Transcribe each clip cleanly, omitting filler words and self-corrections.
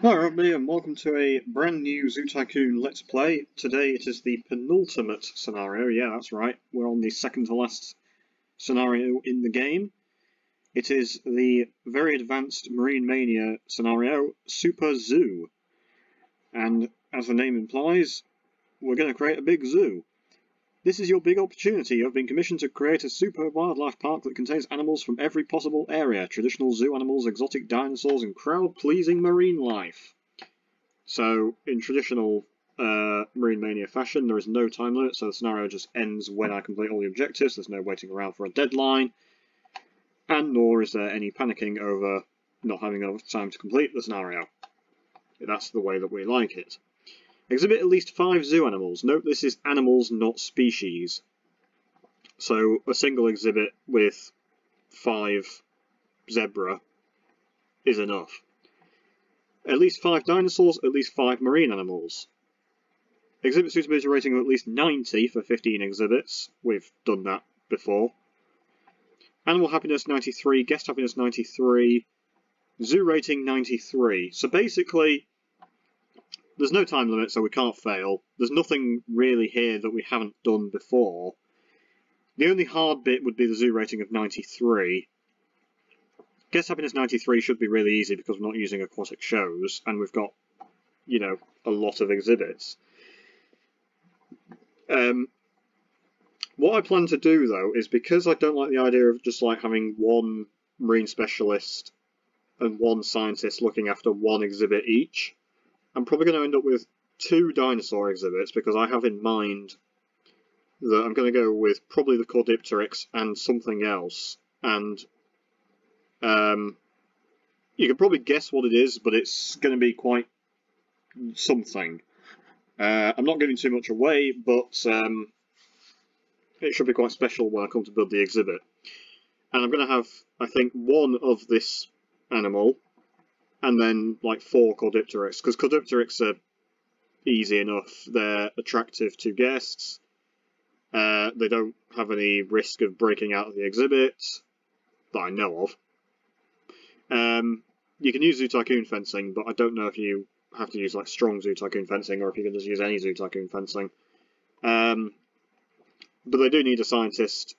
Hi everybody and welcome to a brand new Zoo Tycoon Let's Play. Today it is the penultimate scenario, yeah that's right, we're on the second to last scenario in the game. It is the very advanced Marine Mania scenario, Super Zoo. And as the name implies, we're going to create a big zoo. This is your big opportunity. You have been commissioned to create a super wildlife park that contains animals from every possible area. Traditional zoo animals, exotic dinosaurs, and crowd-pleasing marine life. So, in traditional Marine Mania fashion, there is no time limit, so the scenario just ends when I complete all the objectives. There's no waiting around for a deadline. And nor is there any panicking over not having enough time to complete the scenario. That's the way that we like it. Exhibit at least 5 zoo animals. Note this is animals, not species. So a single exhibit with 5 zebra is enough. At least 5 dinosaurs, at least 5 marine animals. Exhibit suitability rating of at least 90 for 15 exhibits. We've done that before. Animal happiness 93, guest happiness 93, zoo rating 93. So basically, there's no time limit, so we can't fail. There's nothing really here that we haven't done before. The only hard bit would be the zoo rating of 93. Guest happiness 93 should be really easy because we're not using aquatic shows, and we've got, you know, a lot of exhibits. What I plan to do, though, is because I don't like the idea of just like having one marine specialist and one scientist looking after one exhibit each, I'm probably going to end up with 2 dinosaur exhibits because I have in mind that I'm going to go with probably the Caudipteryx and something else. And you can probably guess what it is, but it's going to be quite something. I'm not giving too much away, but it should be quite special when I come to build the exhibit. And I'm going to have, I think, 1 of this animal, and then like 4 Caudipteryx, because Caudipteryx are easy enough. They're attractive to guests. They don't have any risk of breaking out of the exhibit that I know of. You can use Zoo Tycoon fencing, but I don't know if you have to use like strong Zoo Tycoon fencing or if you can just use any Zoo Tycoon fencing. But they do need a scientist,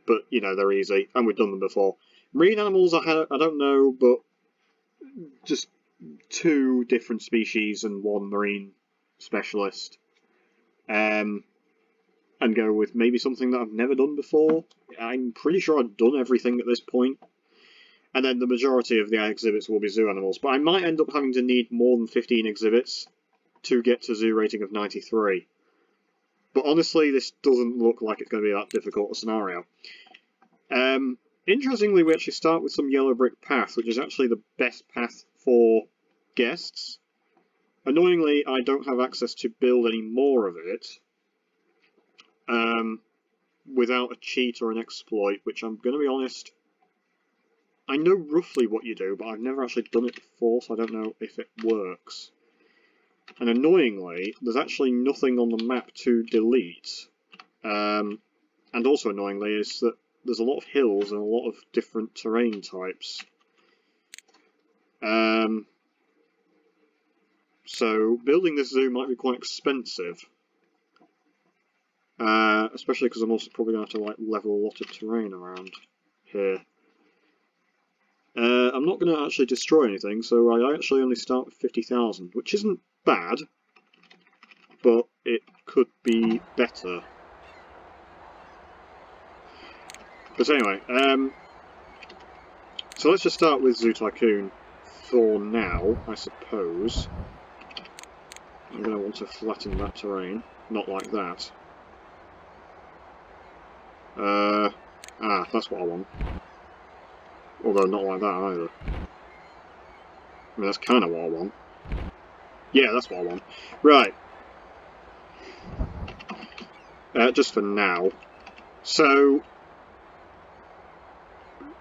but you know, they're easy, and we've done them before. Marine animals, I don't know, but just 2 different species and 1 marine specialist. And go with maybe something that I've never done before. I'm pretty sure I've done everything at this point. And then the majority of the exhibits will be zoo animals. But I might end up having to need more than 15 exhibits to get to zoo rating of 93. But honestly, this doesn't look like it's going to be that difficult a scenario. Interestingly, we actually start with some yellow brick path, which is actually the best path for guests. Annoyingly, I don't have access to build any more of it without a cheat or an exploit, which I'm going to be honest, I know roughly what you do, but I've never actually done it before, so I don't know if it works. And annoyingly, there's actually nothing on the map to delete. And also annoyingly is that there's a lot of hills and a lot of different terrain types. So building this zoo might be quite expensive. Especially because I'm also probably going to have to like level a lot of terrain around here. I'm not going to actually destroy anything, so I actually only start with 50,000, which isn't bad, but it could be better. But anyway, so let's just start with Zoo Tycoon for now, I suppose. I'm going to want to flatten that terrain, not like that. That's what I want. Although not like that either. I mean, that's kind of what I want. Yeah, that's what I want. Right. Just for now. So,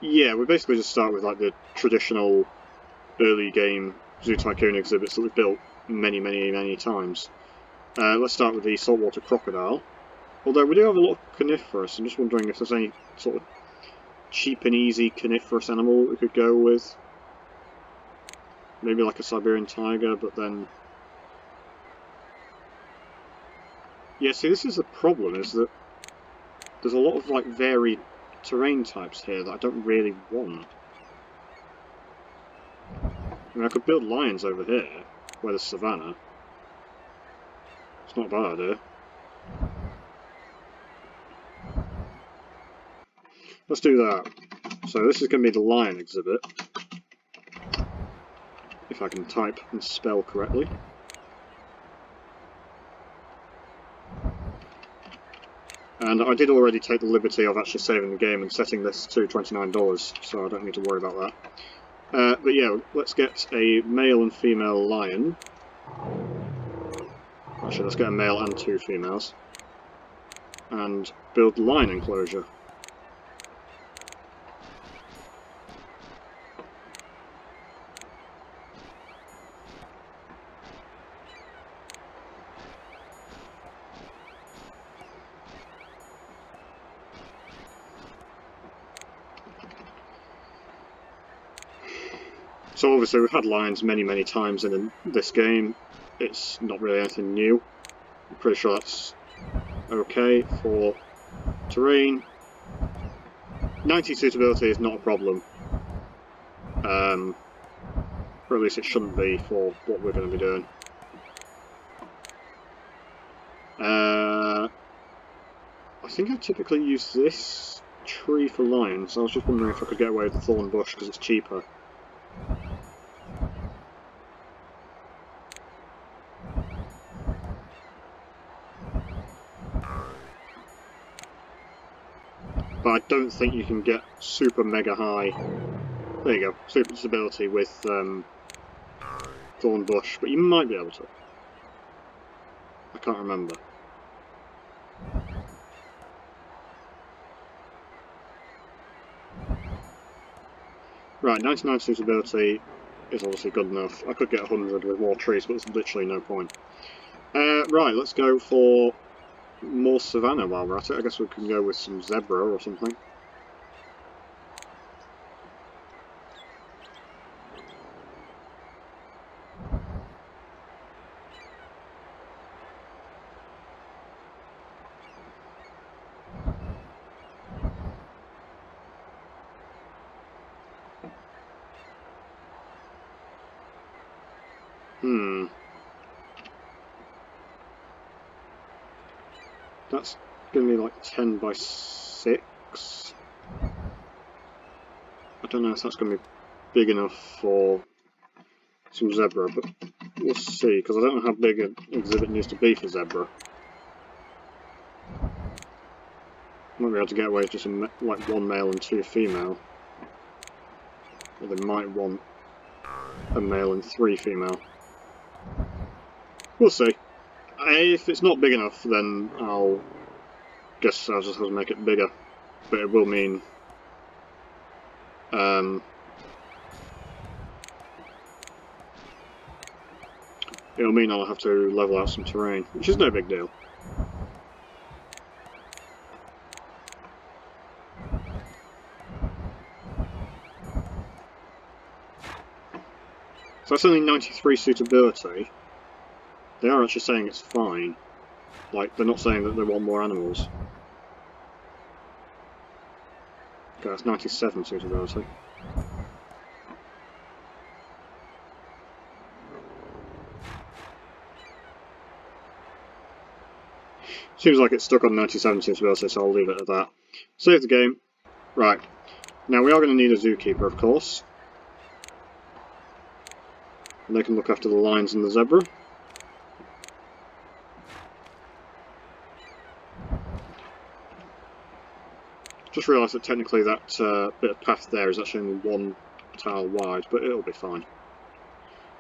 yeah, we basically just start with like the traditional early game Zoo Tycoon exhibits that we've built many times. Let's start with the saltwater crocodile. Although we do have a lot of coniferous, I'm just wondering if there's any sort of cheap and easy coniferous animal that we could go with. maybe like a Siberian tiger, but then... Yeah, see, this is the problem, is that there's a lot of, like, varied terrain types here that I don't really want. I mean, I could build lions over here, where there's savannah. It's not a bad idea. Let's do that. So this is going to be the lion exhibit. If I can type and spell correctly. And I did already take the liberty of actually saving the game and setting this to $29, so I don't need to worry about that. But yeah, let's get a male and female lion. Actually, let's get a male and 2 females. And build lion enclosure. So obviously we've had lions many times in this game. It's not really anything new. I'm pretty sure that's okay for terrain. 90 suitability is not a problem. Or at least it shouldn't be for what we're going to be doing. I think I typically use this tree for lions. I was just wondering if I could get away with the thorn bush because it's cheaper. But I don't think you can get super mega high. There you go, super stability with thorn bush, but you might be able to. I can't remember. Right, 99 suitability is obviously good enough. I could get 100 with more trees, but there's literally no point. Right, let's go for more savannah while we're at it. I guess we can go with some zebra or something. That's going to be like 10 by 6. I don't know if that's going to be big enough for some zebra, but we'll see, because I don't know how big an exhibit needs to be for zebra. Might be able to get away with just like 1 male and 2 female. Or they might want a male and 3 female. We'll see. If it's not big enough, then I'll just have to make it bigger. But it will mean I'll have to level out some terrain, which is no big deal. So that's only 93 suitability. They are actually saying it's fine. Like, they're not saying that they want more animals. Okay, that's 97 suitability. Seems like it's stuck on 97 suitability, so I'll leave it at that. Save the game. Right. Now we are going to need a zookeeper, of course. And they can look after the lions and the zebra. Just realised that technically that bit of path there is actually only 1 tile wide, but it'll be fine.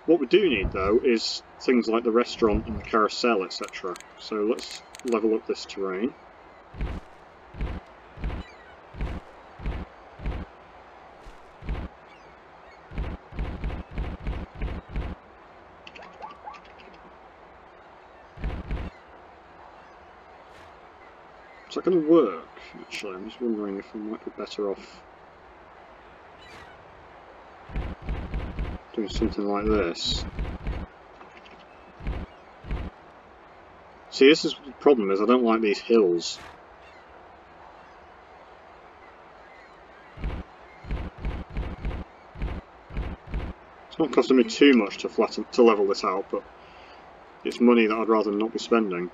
What we do need, though, is things like the restaurant and the carousel, etc. So let's level up this terrain. Is that going to work, actually? I'm just wondering if I might be better off doing something like this. See, this is the problem, is I don't like these hills. It's not costing me too much to level this out, but it's money that I'd rather not be spending.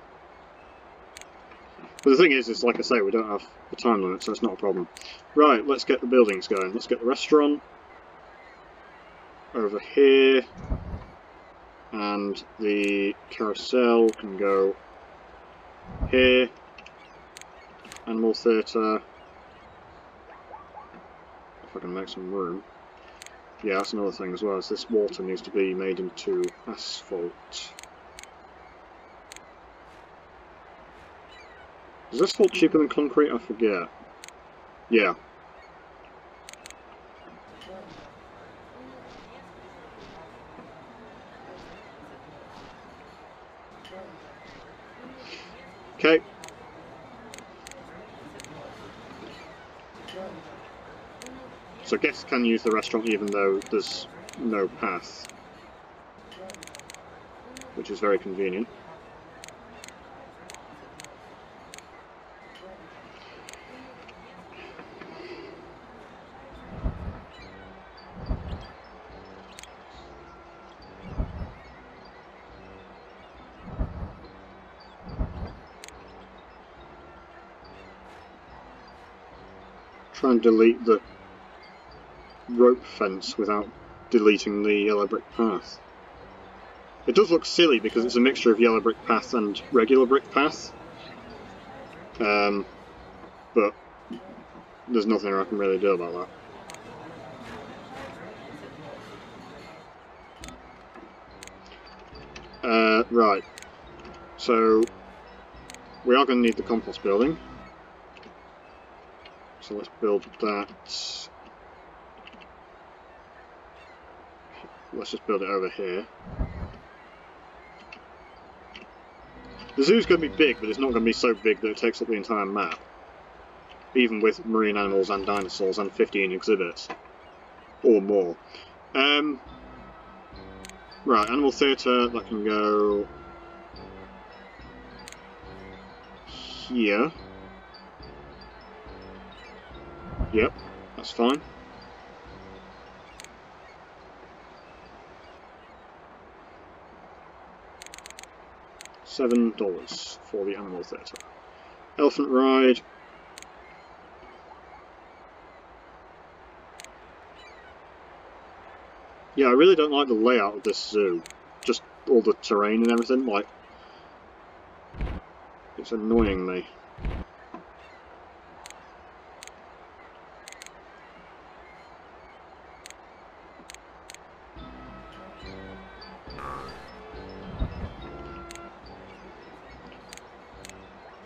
But the thing is, like I say, we don't have the time limit, so it's not a problem. Right, let's get the buildings going. Let's get the restaurant over here, and the carousel can go here. Animal theatre. If I can make some room. Yeah, that's another thing as well, is this water needs to be made into asphalt. Is asphalt cheaper than concrete? I forget. Yeah. Okay. So guests can use the restaurant even though there's no path, which is very convenient. Try and delete the rope fence without deleting the yellow brick path. It does look silly because it's a mixture of yellow brick path and regular brick path, but there's nothing I can really do about that. Right, so we are going to need the compost building, so let's build that. Let's just build it over here. The zoo's going to be big, but it's not going to be so big that it takes up the entire map. Even with marine animals and dinosaurs and 15 exhibits. Or more. Right, animal theatre, that can go here. Yep, that's fine. $7 for the animal theatre. Elephant ride. Yeah, I really don't like the layout of this zoo. Just all the terrain and everything, like, it's annoying me.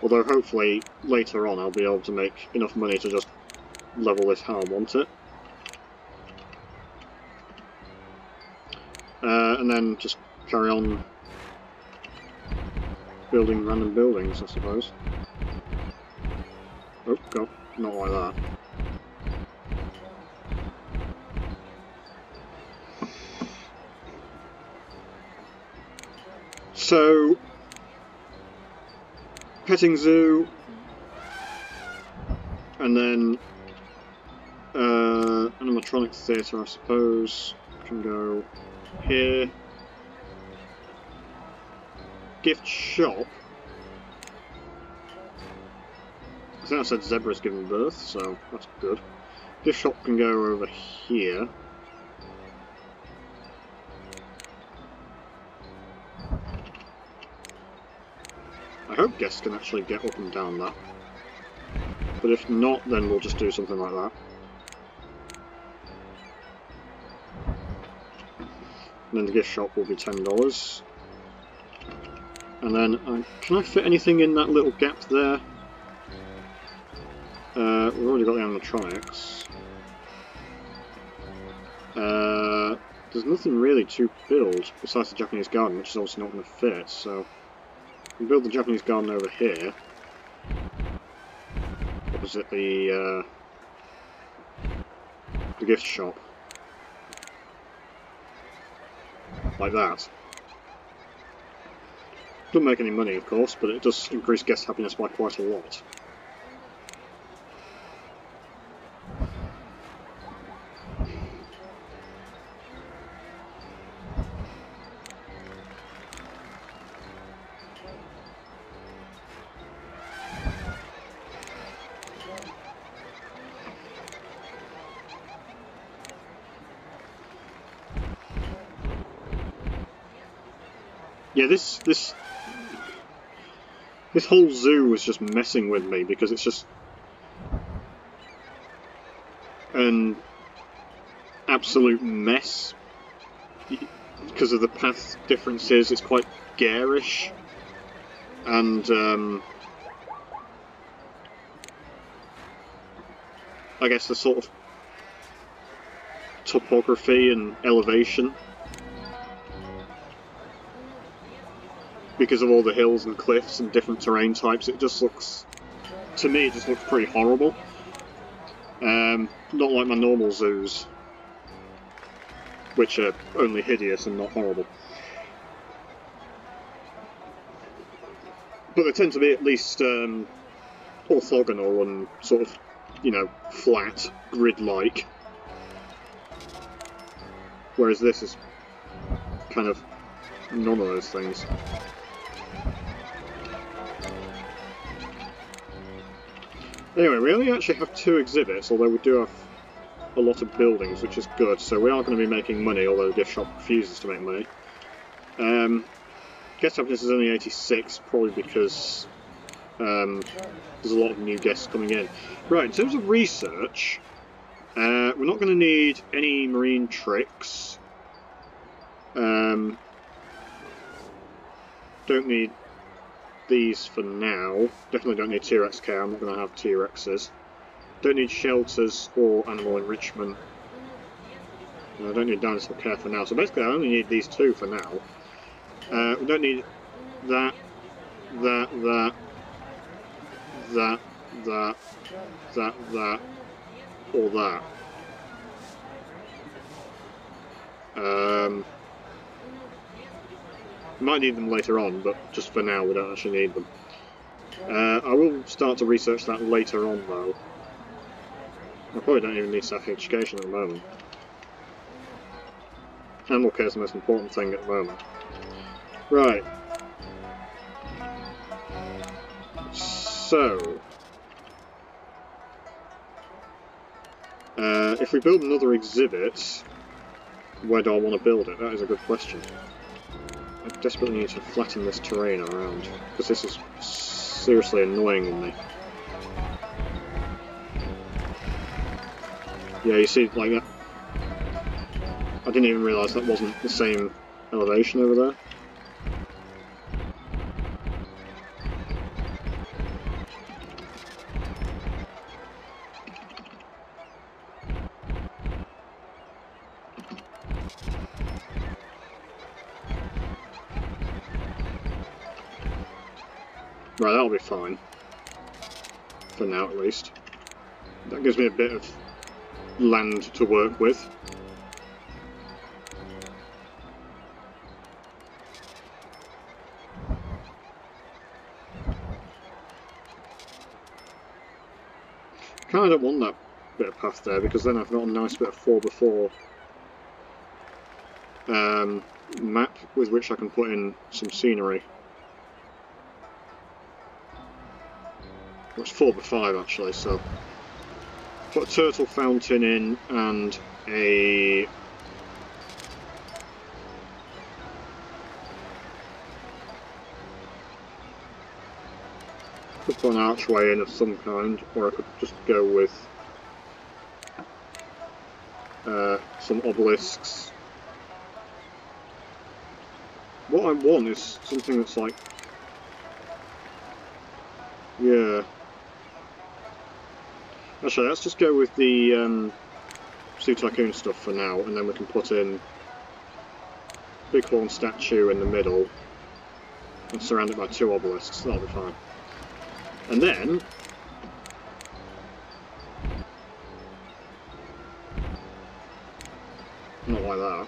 Although hopefully later on I'll be able to make enough money to just level this how I want it. And then just carry on building random buildings, I suppose. Oh, God, not like that. So, petting zoo, and then animatronic theatre, I suppose, can go here. Gift shop. I think I said zebra's given birth, so that's good. Gift shop can go over here. I hope guests can actually get up and down that. But if not, then we'll just do something like that. And then the gift shop will be $10. And then, can I fit anything in that little gap there? We've already got the animatronics. There's nothing really to build besides the Japanese garden, which is obviously not going to fit, so we can build the Japanese garden over here, opposite the gift shop. like that. Doesn't make any money, of course, but it does increase guest happiness by quite a lot. Yeah, this whole zoo was just messing with me because it's just an absolute mess because of the path differences. It's quite garish, and I guess the sort of topography and elevation, because of all the hills and cliffs and different terrain types, it just looks, to me, it just looks pretty horrible. Not like my normal zoos, which are only hideous and not horrible. But they tend to be at least orthogonal and sort of, you know, flat, grid-like. Whereas this is kind of none of those things. Anyway, we only actually have 2 exhibits, although we do have a lot of buildings, which is good, so we are going to be making money, although the gift shop refuses to make money. Guest happiness is only 86, probably because there's a lot of new guests coming in. Right, in terms of research, we're not going to need any marine tricks. Don't need these for now. Definitely don't need T-Rex care, I'm not going to have T-Rexes. Don't need shelters or animal enrichment. And I don't need dinosaur care for now, so basically I only need these 2 for now. We don't need that, that, or that. Might need them later on, but just for now we don't actually need them. I will start to research that later on though. I probably don't even need staff education at the moment. Animal care is the most important thing at the moment. Right. So, if we build another exhibit, where do I want to build it? That is a good question. I desperately need to flatten this terrain around, because this is seriously annoying me. Yeah, you see, like that. I didn't even realise that wasn't the same elevation over there. Right, that'll be fine. For now, at least. That gives me a bit of land to work with. Kinda don't want that bit of path there, because then I've got a nice bit of 4x4 map with which I can put in some scenery. Well, it's 4x5 actually, so put a turtle fountain in and a could put an archway in of some kind, or I could just go with some obelisks. What I want is something that's like, yeah. Actually, let's just go with the Tycoon stuff for now, and then we can put in Bighorn statue in the middle and surround it by 2 obelisks. That'll be fine. And then not like that.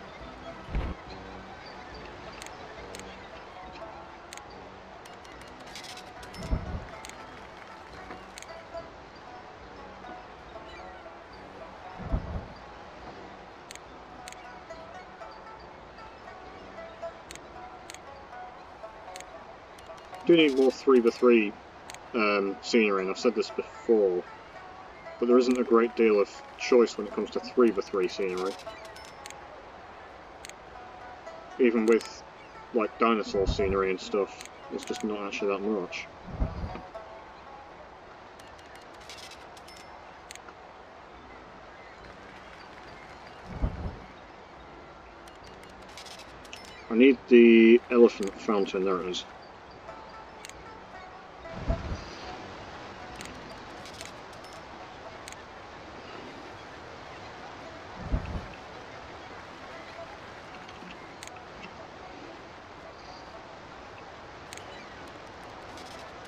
do need more 3x3 scenery, and I've said this before, but there isn't a great deal of choice when it comes to 3x3 scenery. Even with, like, dinosaur scenery and stuff, it's just not actually that much. I need the elephant fountain, there it is.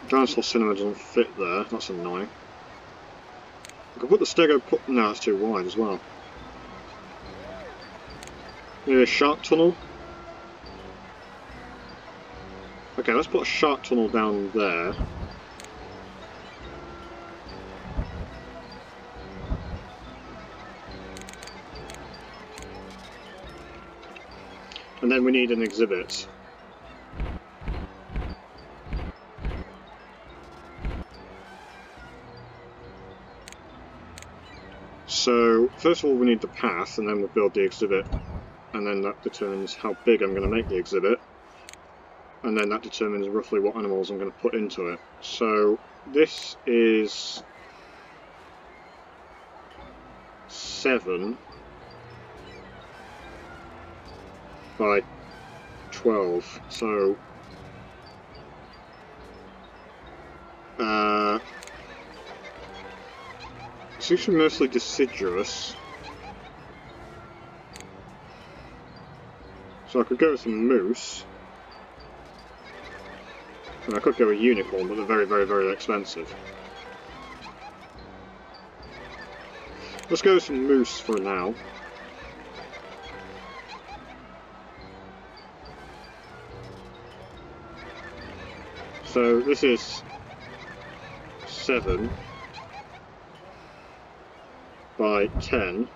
Dinosaur cinema doesn't fit there, that's annoying. I could put the stego no, that's too wide as well. Maybe a shark tunnel? Okay, let's put a shark tunnel down there. And then we need an exhibit. So, first of all we need the path, and then we'll build the exhibit. And then that determines how big I'm going to make the exhibit. And then that determines roughly what animals I'm going to put into it. So, this is 7 by 12. So, it's actually mostly deciduous. So I could go with some moose. And I could go with unicorn, but they're very, very, very expensive. Let's go with some moose for now. So this is 7 by 10,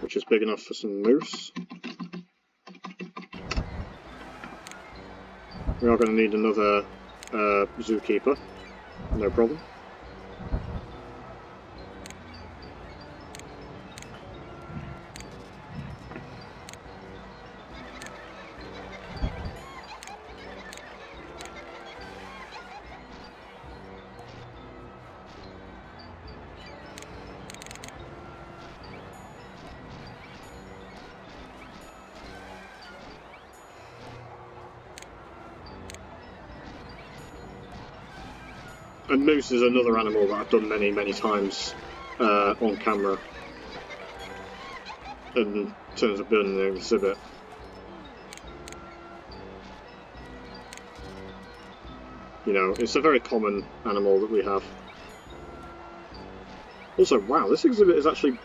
which is big enough for some moose. We are going to need another zookeeper, no problem. And moose is another animal that I've done many, many times on camera in terms of building the exhibit. You know, it's a very common animal that we have. Also, wow, this exhibit is actually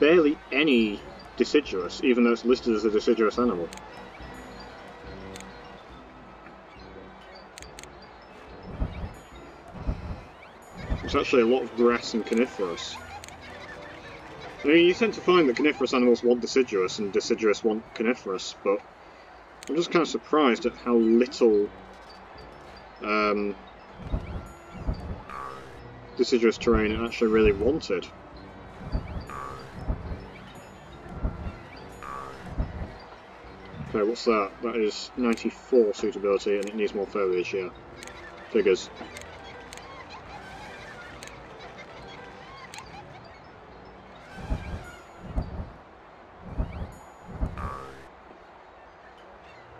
barely any deciduous, even though it's listed as a deciduous animal. It's actually a lot of grass and coniferous. I mean, you tend to find that coniferous animals want deciduous and deciduous want coniferous, but I'm just kind of surprised at how little deciduous terrain it actually really wanted. Okay, what's that? That is 94 suitability and it needs more foliage, yeah. Figures.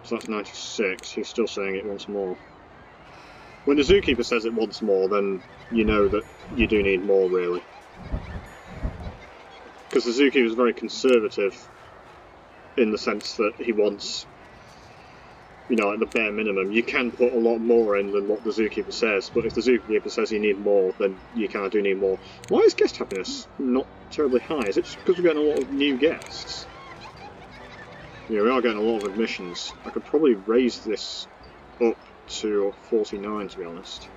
So that's 96, he's still saying it wants more. When the zookeeper says it wants more, then you know that you do need more, really. Because the zookeeper is very conservative in the sense that he wants, you know, like the bare minimum. You can put a lot more in than what the zookeeper says, but if the zookeeper says you need more, then you kind of do need more. Why is guest happiness not terribly high? Is it just because we're getting a lot of new guests? Yeah, we are getting a lot of admissions. I could probably raise this up to 49, to be honest.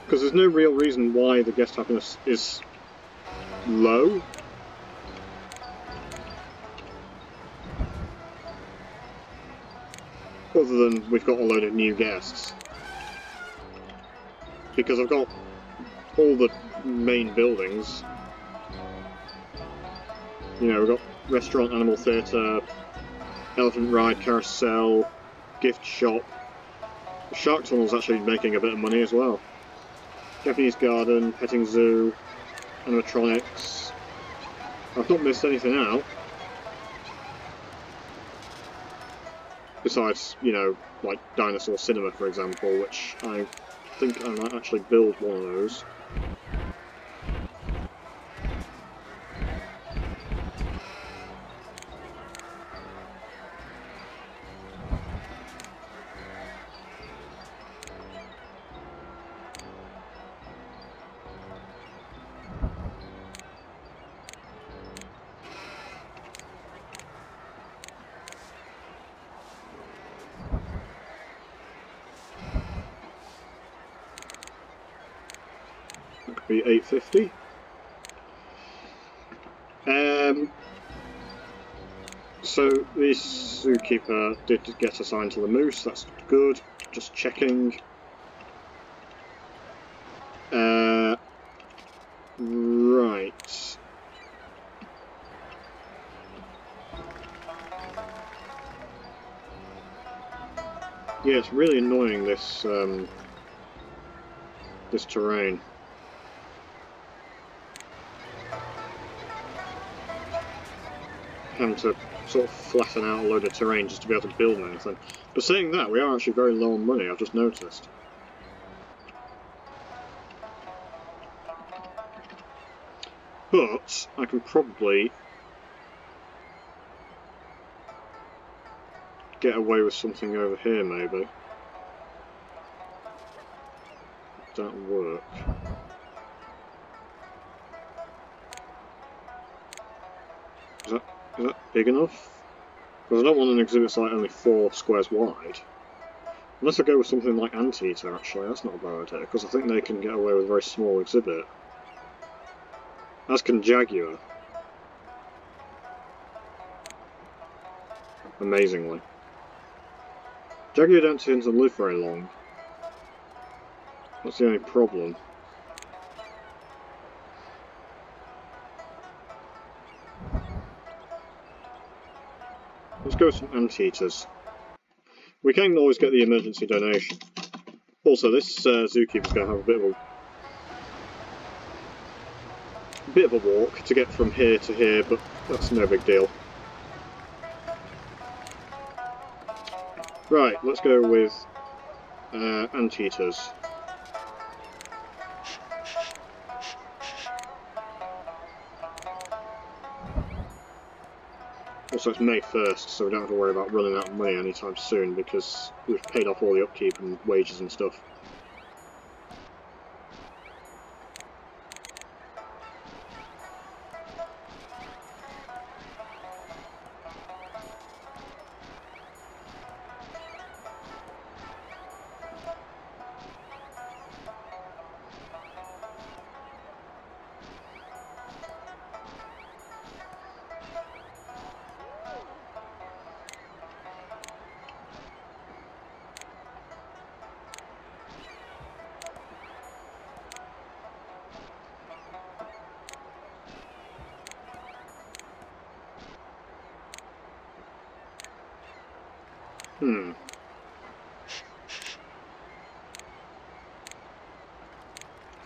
Because there's no real reason why the guest happiness is low. Other than we've got a load of new guests. Because I've got all the main buildings. You know, we've got restaurant, animal theatre, elephant ride, carousel, gift shop. The shark tunnel's actually making a bit of money as well. Japanese garden, petting zoo, animatronics. I've not missed anything out. Besides, you know, like Dinosaur Cinema, for example, which I think I might actually build one of those. That could be 850. So this zookeeper did get assigned to the moose, that's good. Just checking. Right. Yeah, it's really annoying, this this terrain. Having to sort of flatten out a load of terrain just to be able to build anything. But saying that, we are actually very low on money, I've just noticed. But I can probably get away with something over here, maybe. Would that work? Is that big enough? Because I don't want an exhibit site only 4 squares wide. Unless I go with something like Anteater, actually, that's not a bad idea, because I think they can get away with a very small exhibit. As can Jaguar. Amazingly. Jaguar don't tend to live very long. That's the only problem. Let's go with some Anteaters. We can always get the emergency donation. Also, this zookeeper's going to have a bit of a walk to get from here to here, but that's no big deal. Right, let's go with Anteaters. Also, it's May 1st, so we don't have to worry about running out of money anytime soon because we've paid off all the upkeep and wages and stuff.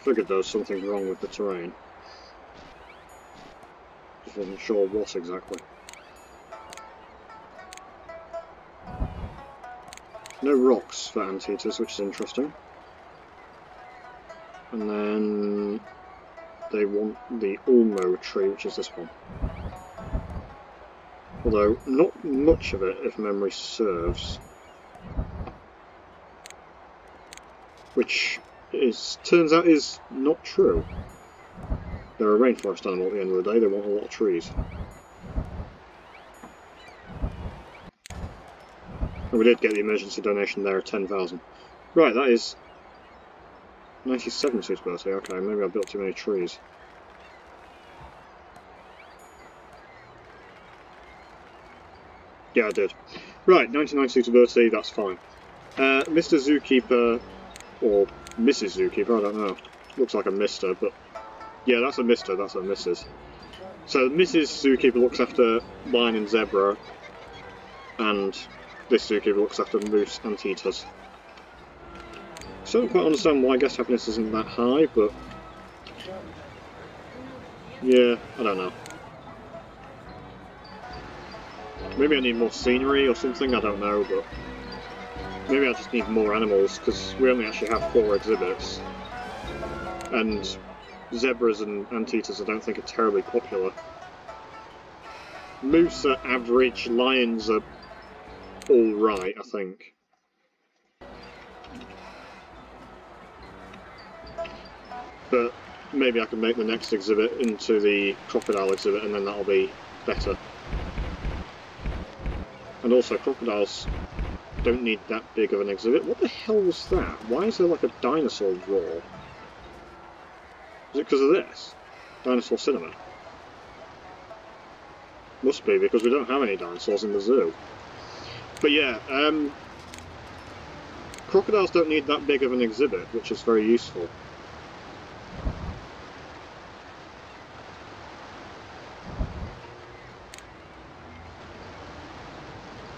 Figured there was something wrong with the terrain. Just wasn't sure what exactly. No rocks for Anteaters, which is interesting. And then they want the Ulmo tree, which is this one. Although, not much of it, if memory serves. Which turns out is not true. They're a rainforest animal at the end of the day, they want a lot of trees. And we did get the emergency donation there of 10,000. Right, that is 97 suitability, okay, maybe I built too many trees. Yeah, I did. Right, 99 suitability, that's fine. Mr. Zookeeper, or Mrs. Zookeeper, I don't know. Looks like a Mr, but yeah, that's a Mr, that's a Mrs. So Mrs. Zookeeper looks after lion and zebra, and this zookeeper looks after moose and cheetahs. So I don't quite understand why guest happiness isn't that high, but yeah, I don't know. Maybe I need more scenery or something, I don't know, but maybe I just need more animals, because we only actually have 4 exhibits. And zebras and anteaters I don't think are terribly popular. Moose are average, lions are alright, I think. But maybe I can make the next exhibit into the crocodile exhibit and then that'll be better. And also, crocodiles don't need that big of an exhibit. What the hell was that? Why is there like a dinosaur roar? Is it because of this? Dinosaur cinema? Must be, because we don't have any dinosaurs in the zoo. But yeah, crocodiles don't need that big of an exhibit, which is very useful.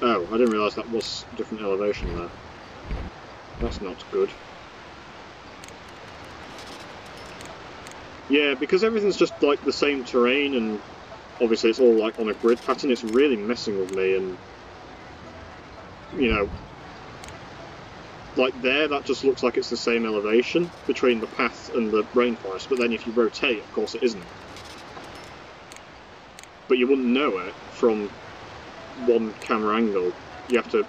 Oh, I didn't realise that was a different elevation there. That's not good. Yeah, because everything's just like the same terrain and obviously it's all like on a grid pattern, it's really messing with me. And you know, like there, that just looks like it's the same elevation between the path and the rainforest, but then if you rotate, of course it isn't. But you wouldn't know it from one camera angle. You have to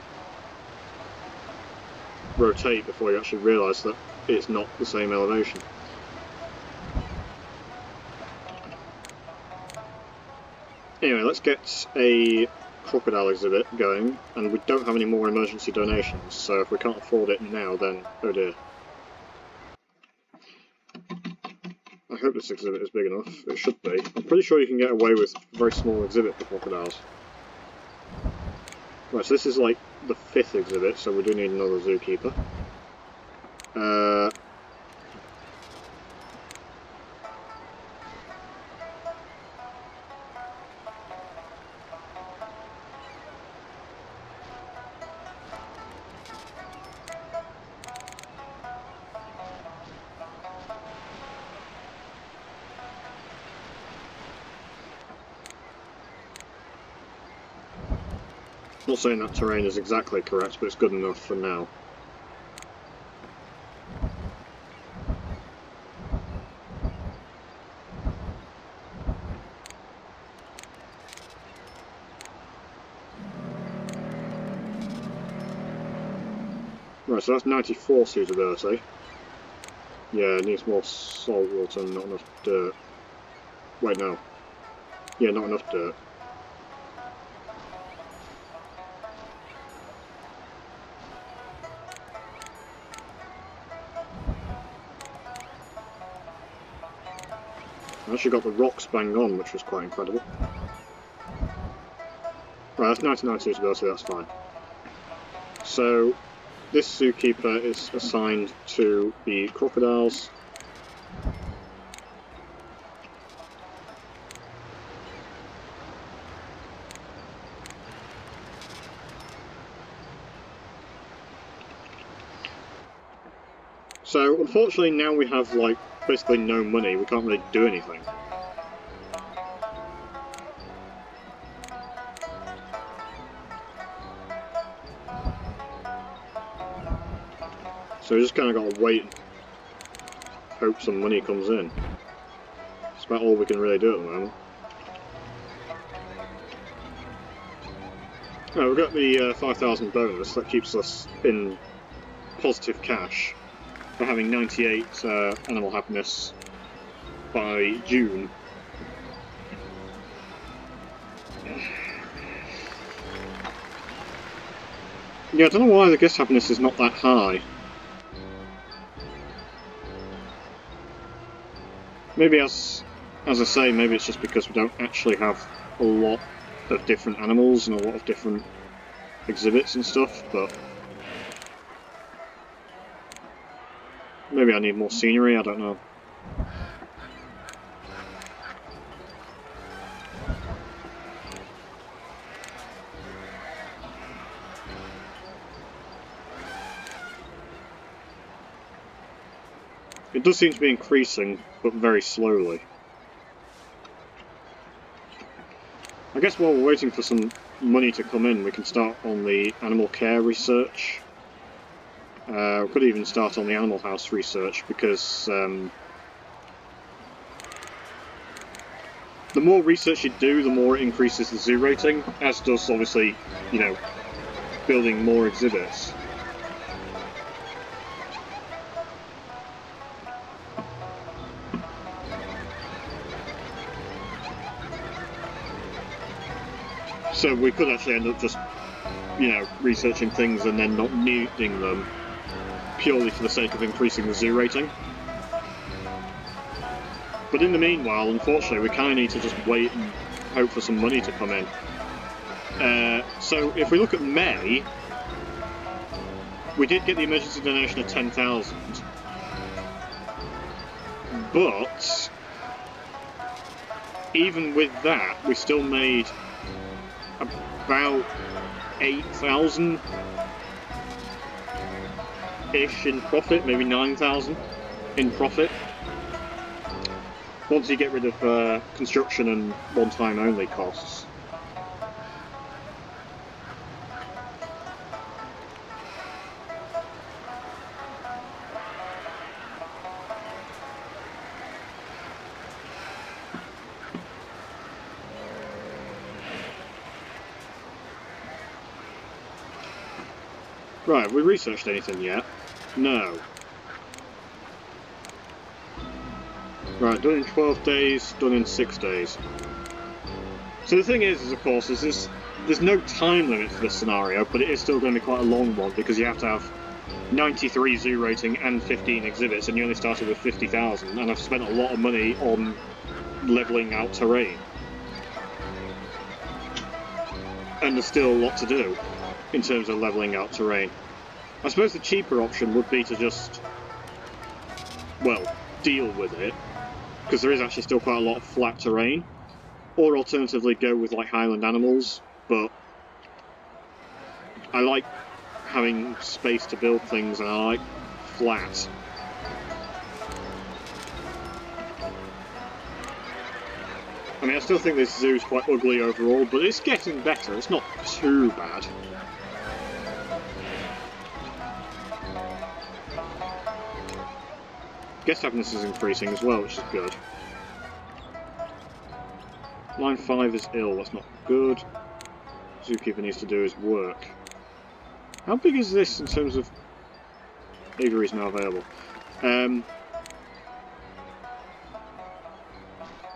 rotate before you actually realise that it's not the same elevation. Anyway, let's get a crocodile exhibit going, and we don't have any more emergency donations, so if we can't afford it now, then oh dear. I hope this exhibit is big enough. It should be. I'm pretty sure you can get away with a very small exhibit for crocodiles. Right, so this is like the 5th exhibit, so we do need another zookeeper. I'm not saying that terrain is exactly correct, but it's good enough for now. Right, so that's 94 suitability. Yeah, it needs more salt water and not enough dirt. Wait, no. Yeah, not enough dirt. I actually got the rocks bang on, which was quite incredible. Right, that's 99 suitability, that's fine. So, this zookeeper is assigned to the crocodiles. So, unfortunately now we have, like, basically no money, we can't really do anything. So we just kind of got to wait and hope some money comes in. That's about all we can really do at the moment. Oh, we've got the 5,000 bonus, that keeps us in positive cash for having 98 animal happiness by June. Yeah, I don't know why the guest happiness is not that high. Maybe as I say, maybe it's just because we don't actually have a lot of different animals and a lot of different exhibits and stuff, but maybe I need more scenery, I don't know. It does seem to be increasing, but very slowly. I guess while we're waiting for some money to come in, we can start on the animal care research. We could even start on the animal house research, because the more research you do, the more it increases the zoo rating, as does, obviously, you know, building more exhibits. So we could actually end up just, you know, researching things and then not needing them purely for the sake of increasing the zoo rating. But in the meanwhile, unfortunately, we kind of need to just wait and hope for some money to come in. So if we look at May, we did get the emergency donation of 10,000, but even with that, we still made about 8,000-ish in profit, maybe 9,000 in profit. Once you get rid of construction and one-time only costs. Right, have we researched anything yet? No. Right, done in 12 days, done in 6 days. So the thing is of course, there's no time limit for this scenario, but it is still going to be quite a long one, because you have to have 93 zoo rating and 15 exhibits, and you only started with 50,000, and I've spent a lot of money on levelling out terrain. And there's still a lot to do in terms of levelling out terrain. I suppose the cheaper option would be to just, well, deal with it, because there is actually still quite a lot of flat terrain, or alternatively go with like highland animals, but I like having space to build things and I like flat. I mean, I still think this zoo is quite ugly overall, but it's getting better, it's not too bad. Guest happiness is increasing as well, which is good. Line 5 is ill, that's not good. Zookeeper needs to do his work. How big is this in terms of aviaries now available?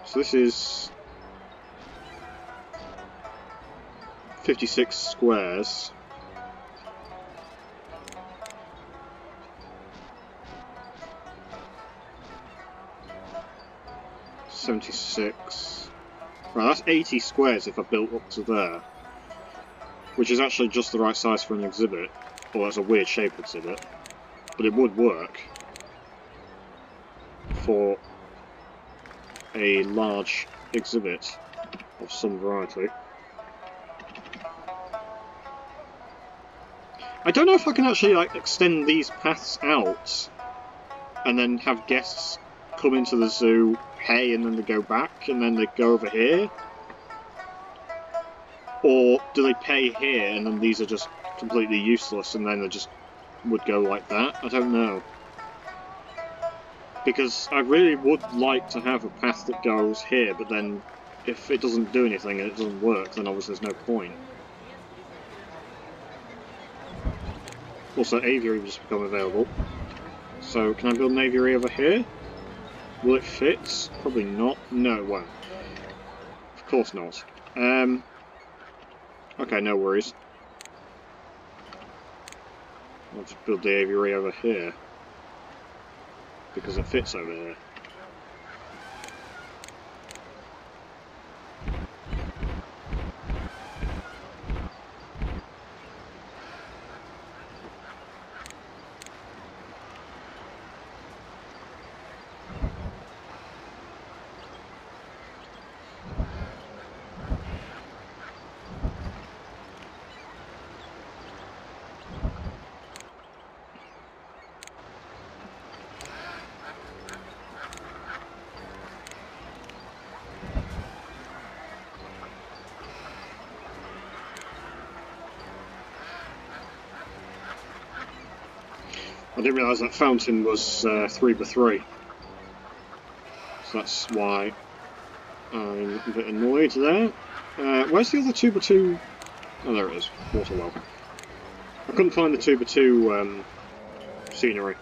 So this is 56 squares. Right, that's 80 squares if I built up to there, which is actually just the right size for an exhibit, or as a weird shaped exhibit, but it would work for a large exhibit of some variety. I don't know if I can actually like extend these paths out and then have guests come into the zoo, pay, and then they go back, and then they go over here? Or do they pay here, and then these are just completely useless, and then they just would go like that? I don't know. Because I really would like to have a path that goes here, but then if it doesn't do anything and it doesn't work, then obviously there's no point. Also, aviary will just become available. So, can I build an aviary over here? Will it fit? Probably not. No, it won't. Of course not. Okay, no worries. I'll just build the aviary over here, because it fits over here. I didn't realise that fountain was 3x3. So that's why I'm a bit annoyed there. Where's the other 2x2? Oh, there it is. Water well. I couldn't find the 2x2 scenery.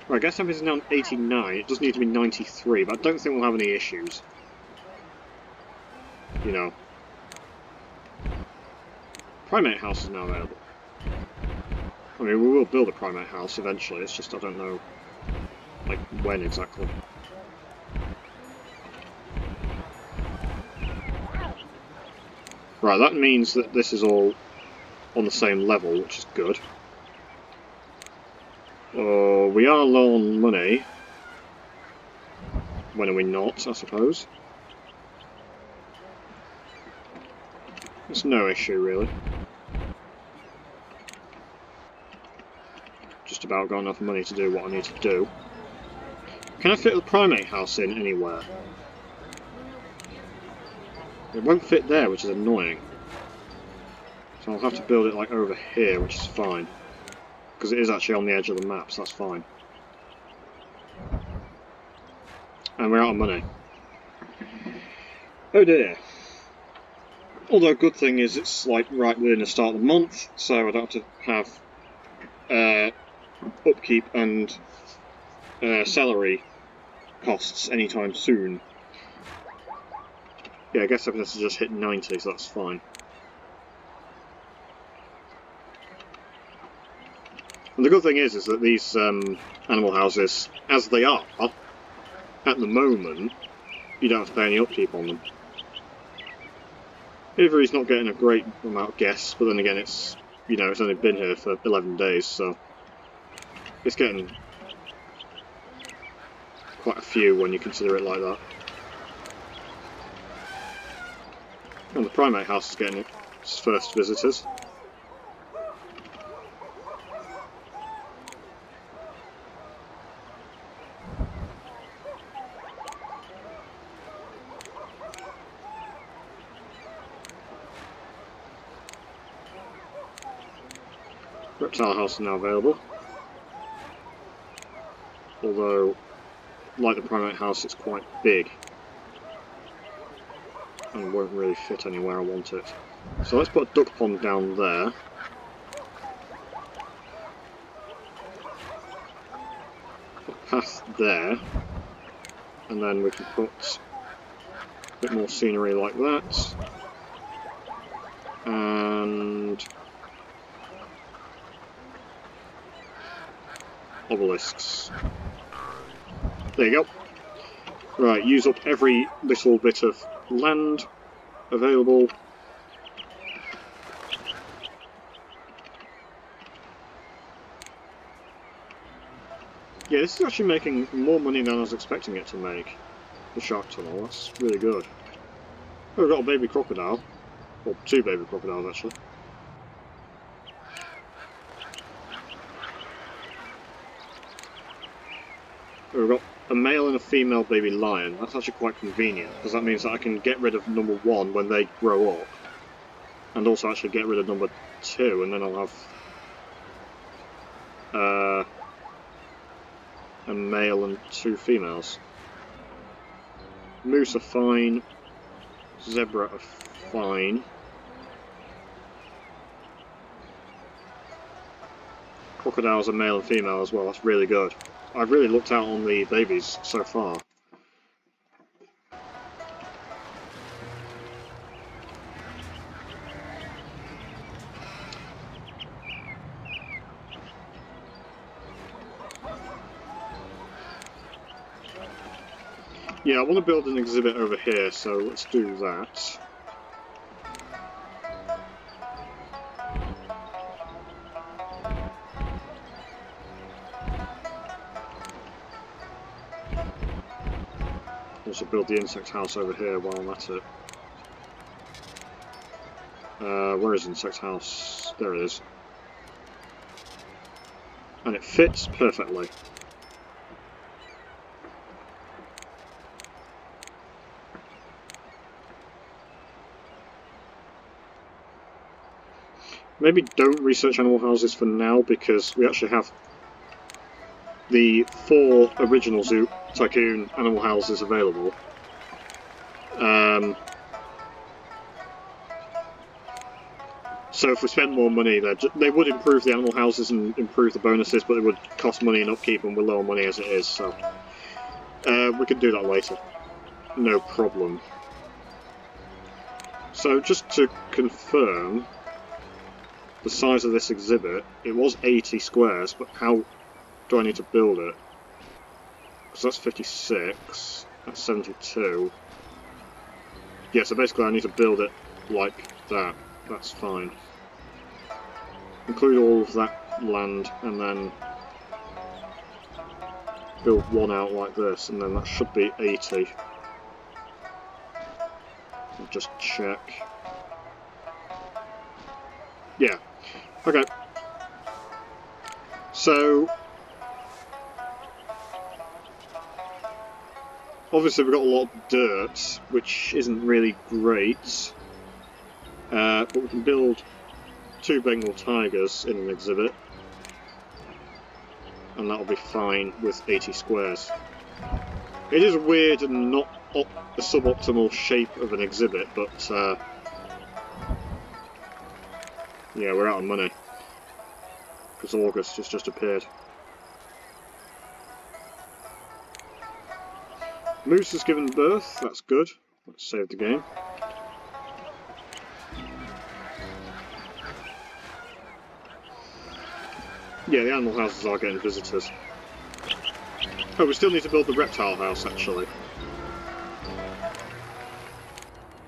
Right, I guess everything's now 89. It does need to be 93, but I don't think we'll have any issues. You know. Primate house is now available. I mean, we will build a primate house eventually, it's just I don't know, like, when exactly. Right, that means that this is all on the same level, which is good. We are low on money. When are we not, I suppose? It's no issue, really. Just about got enough money to do what I need to do. Can I fit the primate house in anywhere? It won't fit there, which is annoying. So I'll have to build it like over here, which is fine. Because it is actually on the edge of the map, so that's fine. And we're out of money. Oh dear. Although good thing is it's like right within the start of the month, so I don't have to have upkeep and salary costs anytime soon. Yeah, I guess everything has to just hit 90, so that's fine. And the good thing is that these animal houses, as they are, at the moment, you don't have to pay any upkeep on them. Avery's not getting a great amount of guests, but then again it's, you know, it's only been here for 11 days, so it's getting quite a few when you consider it like that. And the primate house is getting its first visitors. Reptile house is now available. Although, like the primate house, it's quite big. And won't really fit anywhere I want it. So let's put a duck pond down there. Put a path there. And then we can put a bit more scenery like that. And obelisks. There you go. Right, use up every little bit of land available. Yeah, this is actually making more money than I was expecting it to make. The shark tunnel, that's really good. Oh, we've got a baby crocodile. Well, two baby crocodiles actually. Oh, we've got a male and a female baby lion. That's actually quite convenient, because that means that I can get rid of number 1 when they grow up. And also actually get rid of number 2, and then I'll have a male and 2 females. Moose are fine. Zebra are fine. Crocodiles are male and female as well, that's really good. I've really looked out on the babies so far. Yeah, I want to build an exhibit over here, so let's do that. Also build the insect house over here while I'm at it. Where is insect house? There it is. And it fits perfectly. Maybe don't research animal houses for now, because we actually have the 4 original Zoo Tycoon animal houses available. So if we spend more money, they would improve the animal houses and improve the bonuses, but it would cost money in upkeep and we're low on money as it is, so we can do that later. No problem. So just to confirm the size of this exhibit, it was 80 squares, but how do I need to build it? Because that's 56, that's 72. Yeah, so basically I need to build it like that. That's fine. Include all of that land and then build one out like this, and then that should be 80. I'll just check. Yeah. Okay. So obviously we've got a lot of dirt, which isn't really great. But we can build 2 Bengal tigers in an exhibit, and that'll be fine with 80 squares. It is a weird and not a suboptimal shape of an exhibit, but yeah, we're out of money because August has just appeared. Moose has given birth, that's good. Let's save the game. Yeah, the animal houses are getting visitors. Oh, we still need to build the reptile house, actually.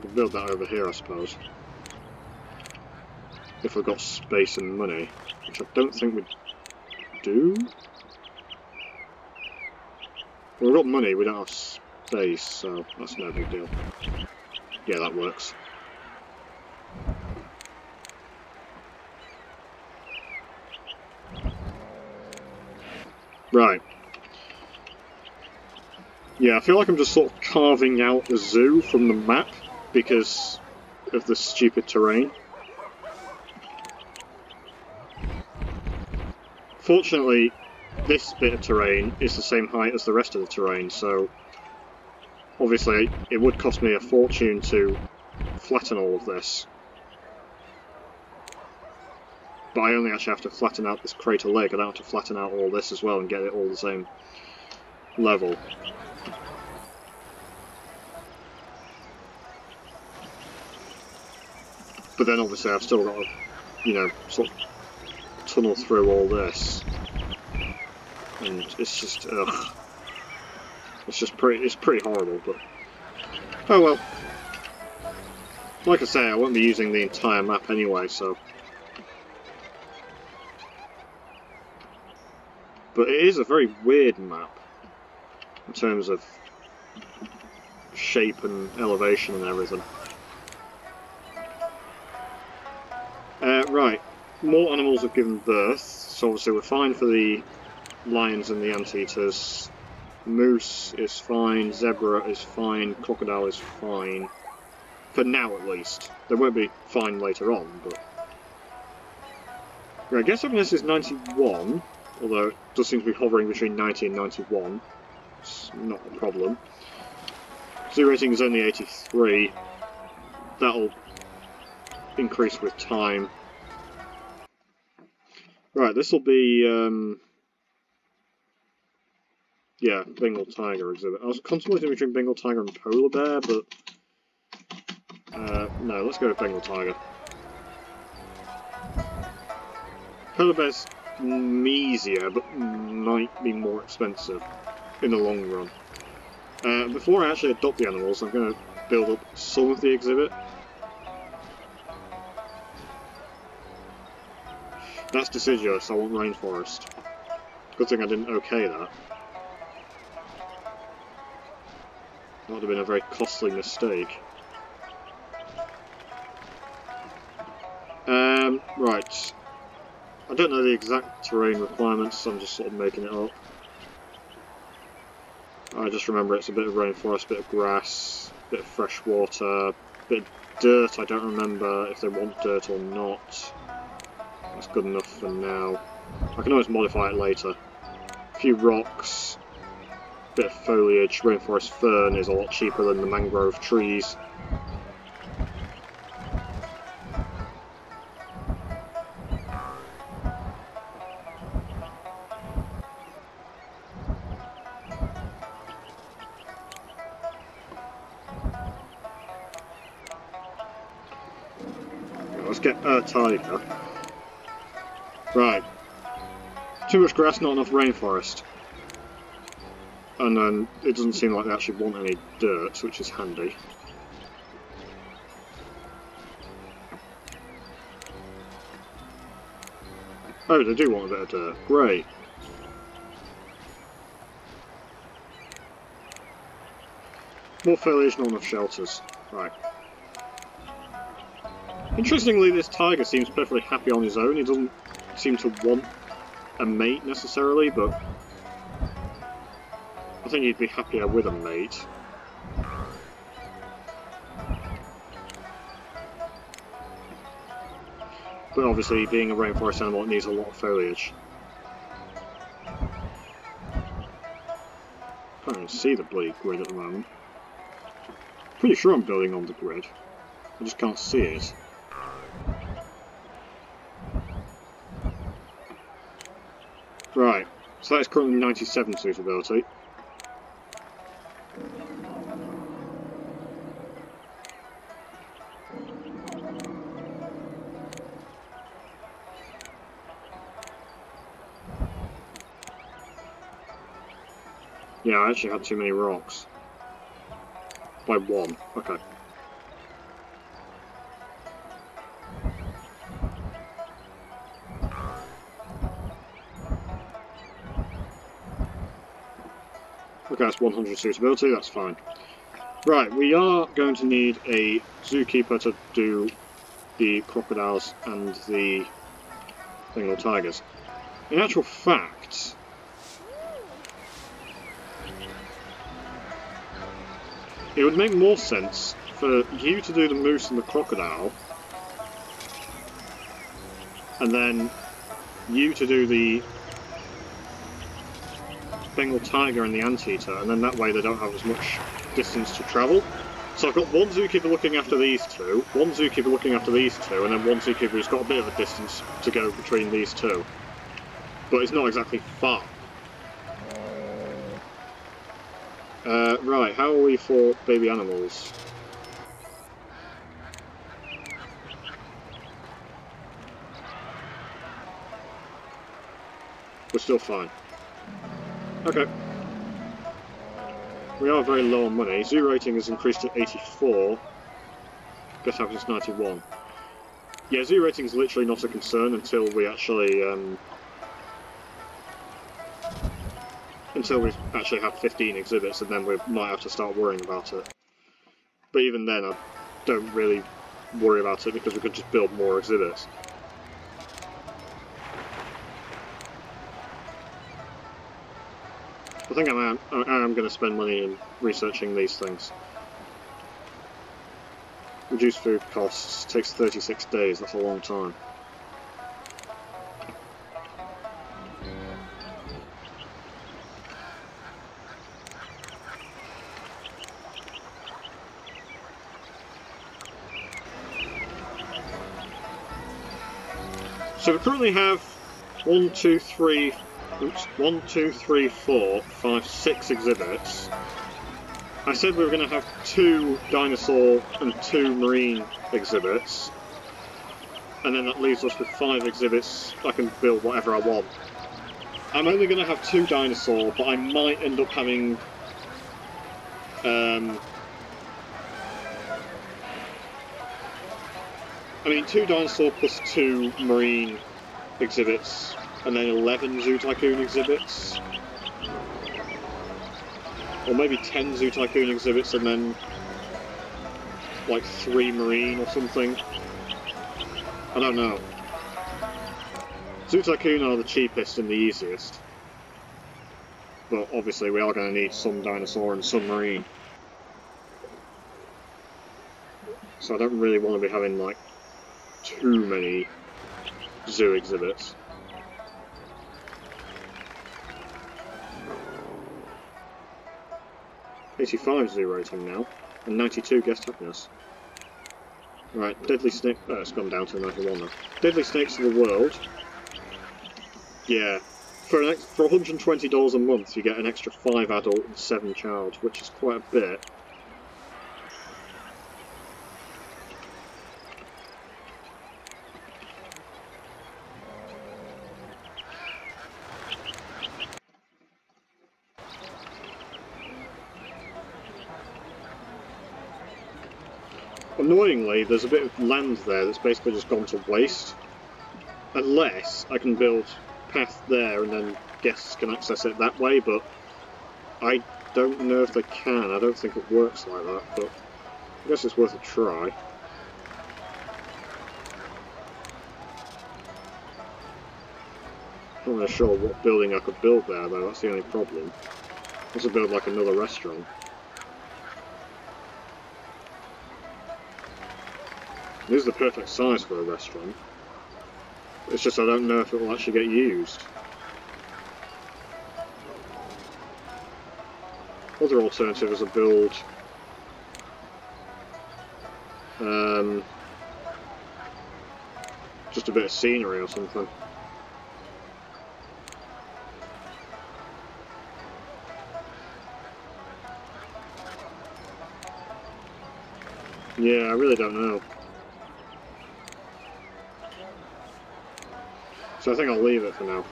We'll build that over here, I suppose. If we've got space and money, which I don't think we do. Well, we've got money, we don't have space, so that's no big deal. Yeah, that works. Right. Yeah, I feel like I'm just sort of carving out the zoo from the map because of the stupid terrain. Fortunately, this bit of terrain is the same height as the rest of the terrain, so obviously it would cost me a fortune to flatten all of this. But I only actually have to flatten out this crater lake, I don't have to flatten out all this as well and get it all the same level. But then obviously I've still got to, you know, sort of tunnel through all this. And it's just, ugh. It's pretty horrible, but oh well. Like I say, I won't be using the entire map anyway, so. But it is a very weird map in terms of shape and elevation and everything. Right, more animals have given birth, so obviously we're fine for the lions and the anteaters. Moose is fine, zebra is fine, crocodile is fine. For now at least. They won't be fine later on, but... Right, I guess happiness is 91, although it does seem to be hovering between 90 and 91. It's not a problem. Zoo rating is only 83. That'll increase with time. Right, this will be, yeah, Bengal tiger exhibit. I was contemplating between Bengal tiger and polar bear, but no, let's go with Bengal tiger. Polar bear's easier, but might be more expensive in the long run. Before I actually adopt the animals, I'm going to build up some of the exhibit. That's deciduous, I want rainforest. Good thing I didn't okay that. That would have been a very costly mistake. Right. I don't know the exact terrain requirements, so I'm just sort of making it up. I just remember it's a bit of rainforest, a bit of grass, a bit of fresh water, a bit of dirt. I don't remember if they want dirt or not. That's good enough for now. I can always modify it later. A few rocks, bit of foliage. Rainforest fern is a lot cheaper than the mangrove trees. Let's get a tiger. Right. Too much grass, not enough rainforest. And then it doesn't seem like they actually want any dirt, which is handy. Oh, they do want a bit of dirt. Great. More foliage, not enough shelters. Right. Interestingly, this tiger seems perfectly happy on his own. He doesn't seem to want a mate necessarily, but I think he'd be happier with a mate. But obviously, being a rainforest animal, it needs a lot of foliage. Can't even see the bleed grid at the moment. Pretty sure I'm building on the grid. I just can't see it. Right, so that is currently 97 suitability. Yeah, I actually had too many rocks. By one, okay. Okay, that's 100 suitability, that's fine. Right, we are going to need a zookeeper to do the crocodiles and the Bengal tigers. In actual fact, it would make more sense for you to do the moose and the crocodile, and then you to do the Bengal tiger and the anteater, and then that way they don't have as much distance to travel. So I've got one zookeeper looking after these two, one zookeeper looking after these two, and then one zookeeper who's got a bit of a distance to go between these two. But it's not exactly far. Right, how are we for baby animals? We're still fine. Okay. We are very low on money. Zoo rating has increased to 84. Guess happens 91. Yeah, zoo rating is literally not a concern until we actually have 15 exhibits, and then we might have to start worrying about it. But even then, I don't really worry about it because we could just build more exhibits. I think I am going to spend money in researching these things. Reduce food costs, takes 36 days, that's a long time. So we currently have 6 exhibits. I said we were going to have 2 dinosaur and 2 marine exhibits, and then that leaves us with 5 exhibits. I can build whatever I want. I'm only going to have 2 dinosaur, but I might end up having I mean 2 dinosaur plus 2 marine exhibits, and then 11 Zoo Tycoon exhibits. Or maybe 10 Zoo Tycoon exhibits and then like 3 marine or something. I don't know. Zoo Tycoon are the cheapest and the easiest. But obviously we are going to need some dinosaur and some marine. So I don't really want to be having like too many zoo exhibits. 85 zoo rating now, and 92 guest happiness. Right, deadly snake. Oh, it's gone down to 91 now. Deadly snakes of the world. Yeah, for $120 a month, you get an extra 5 adult and 7 child, which is quite a bit. Annoyingly, there's a bit of land there that's basically just gone to waste. Unless I can build a path there and then guests can access it that way, but I don't know if they can. I don't think it works like that, but I guess it's worth a try. I'm not really sure what building I could build there, though. That's the only problem. I also build like another restaurant. This is the perfect size for a restaurant. It's just I don't know if it will actually get used. Other alternative is a build just a bit of scenery or something. Yeah, I really don't know. So I think I'll leave it for now.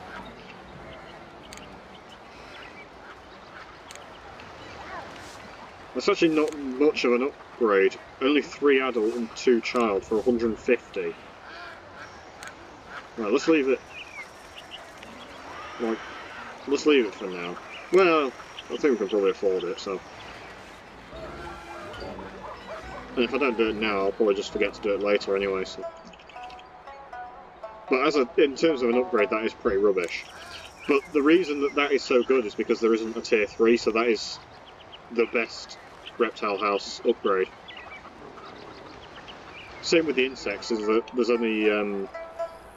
That's actually not much of an upgrade. Only 3 adult and 2 child for 150. Right, let's leave it. Like, let's leave it for now. Well, I think we can probably afford it, so. And if I don't do it now, I'll probably just forget to do it later anyway, so. But in terms of an upgrade, that is pretty rubbish. But the reason that that is so good is because there isn't a tier 3, so that is the best reptile house upgrade. Same with the insects, is that there's only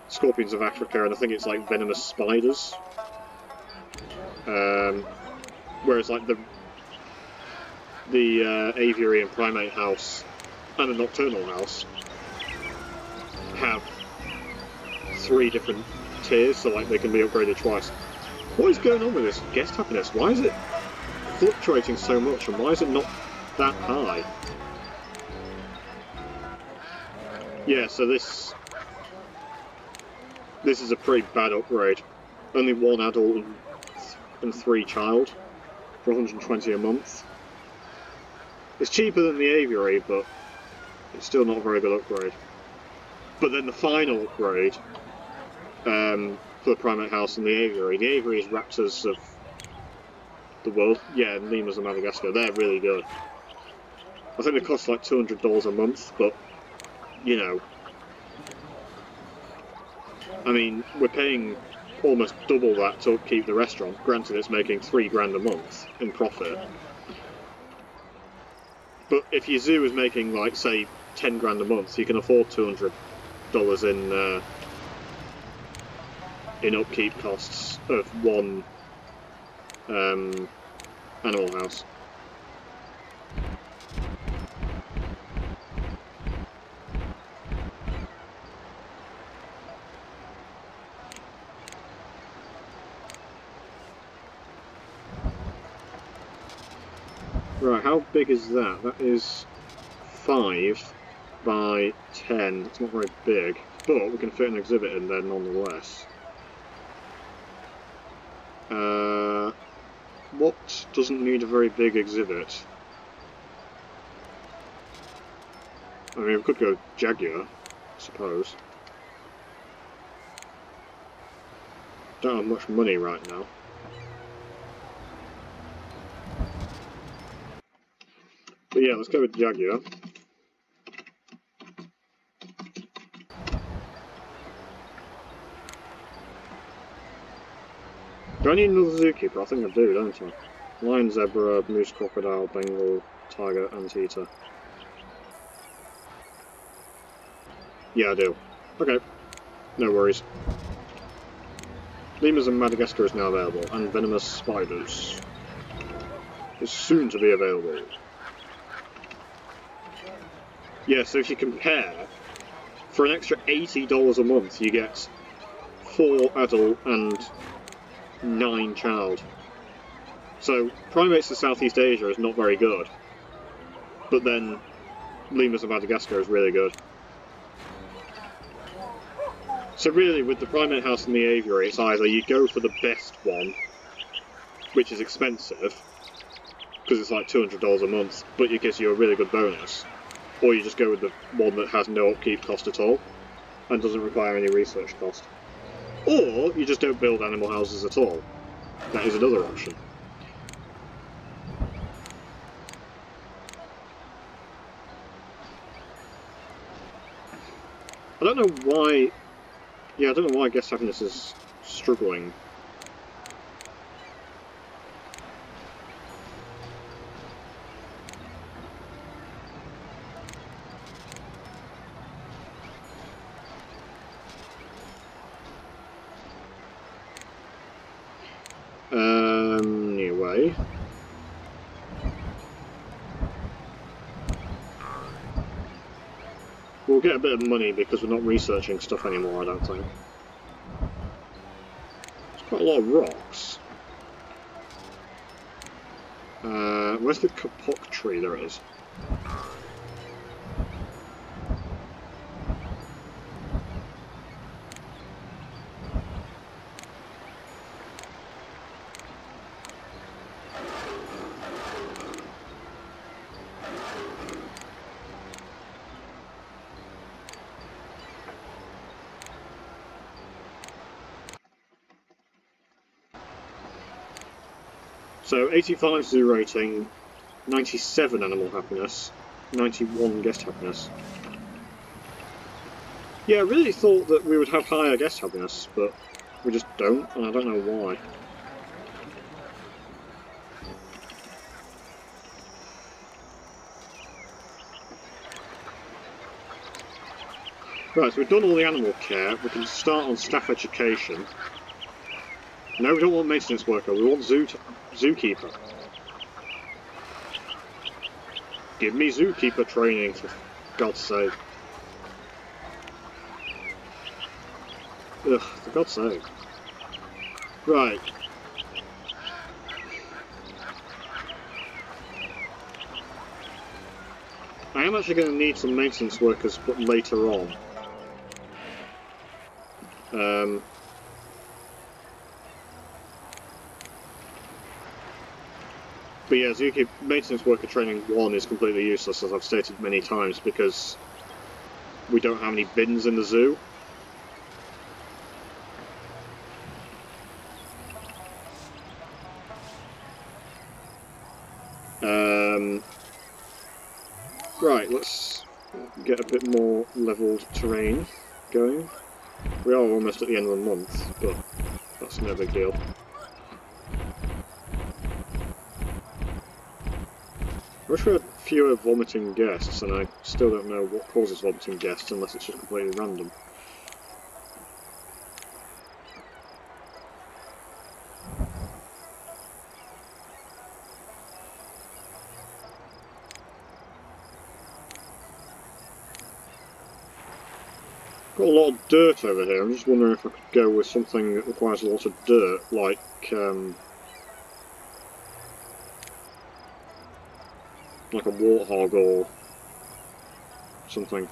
scorpions of Africa, and I think it's like venomous spiders. Whereas like the aviary and primate house and the nocturnal house have 3 different tiers, so like they can be upgraded twice. What is going on with this guest happiness? Why is it fluctuating so much, and why is it not that high? Yeah, so this is a pretty bad upgrade. Only 1 adult and 3 child for 120 a month. It's cheaper than the aviary, but it's still not a very good upgrade. But then the final upgrade for the primate house and the aviary. The aviary is raptors of the world. Yeah, and lemurs of Madagascar. They're really good. I think they cost like $200 a month, but, you know, I mean, we're paying almost double that to upkeep the restaurant. Granted, it's making $3 a month in profit. But if your zoo is making, like, say, $10 a month, you can afford $200 in upkeep costs of 1 animal house. Right, how big is that? That is 5 by 10. It's not very big, but we can fit an exhibit in there nonetheless. What doesn't need a very big exhibit? I mean, we could go Jaguar, I suppose. Don't have much money right now. But yeah, let's go with Jaguar. Do I need another zookeeper? I think I do, don't I? Lion, zebra, moose, crocodile, Bengal, tiger, anteater. Yeah, I do. Okay. No worries. Lemurs in Madagascar is now available, and venomous spiders. is soon to be available. Yeah, so if you compare, for an extra $80 a month, you get 4 adult and 9 child. So, Primates of Southeast Asia is not very good, but then Lemurs of Madagascar is really good. So really, with the Primate House and the Aviary, it's either you go for the best one, which is expensive, because it's like $200 a month, but it gives you a really good bonus, or you just go with the one that has no upkeep cost at all, and doesn't require any research cost. Or you just don't build animal houses at all. That is another option. I don't know why... Yeah, I don't know why Guest Happiness is struggling. Anyway... We'll get a bit of money because we're not researching stuff anymore, I don't think. There's quite a lot of rocks. Where's the kapok tree? There it is. So 85 zoo rating, 97 animal happiness, 91 guest happiness. Yeah, I really thought that we would have higher guest happiness, but we just don't, and I don't know why. Right, so we've done all the animal care. We can start on staff education. No, we don't want maintenance worker, we want zookeeper. Give me zookeeper training, for God's sake. Ugh, for God's sake. Right. I am actually going to need some maintenance workers, but later on. But yeah, zookeeper maintenance worker training 1 is completely useless, as I've stated many times, because we don't have any bins in the zoo. Right, let's get a bit more levelled terrain going. We are almost at the end of the month, but that's no big deal. I wish we had fewer vomiting guests, and I still don't know what causes vomiting guests unless it's just completely random. Got a lot of dirt over here. I'm just wondering if I could go with something that requires a lot of dirt, like a warthog or something.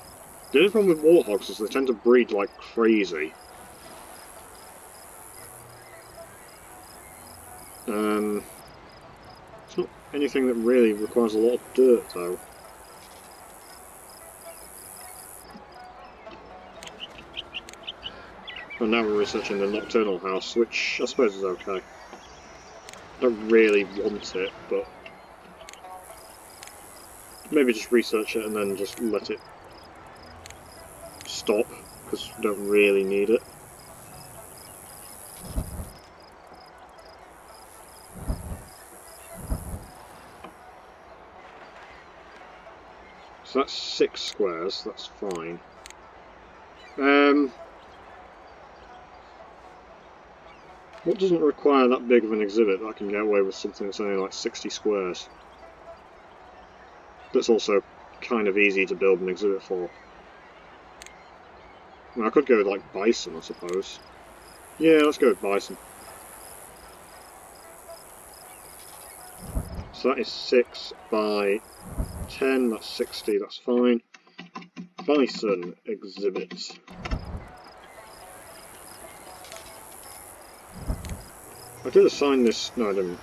The only problem with warthogs is they tend to breed like crazy. It's not anything that really requires a lot of dirt, though. And now we're researching the nocturnal house, which I suppose is okay. I don't really want it, but maybe just research it and then just let it stop, because we don't really need it. So that's 6 squares, that's fine. What doesn't require that big of an exhibit that I can get away with something that's only like 60 squares? That's also kind of easy to build an exhibit for. I mean, I could go with like bison, I suppose. Yeah, let's go with bison. So that is 6 by 10, that's 60, that's fine. Bison exhibit. I did assign this... no, I didn't.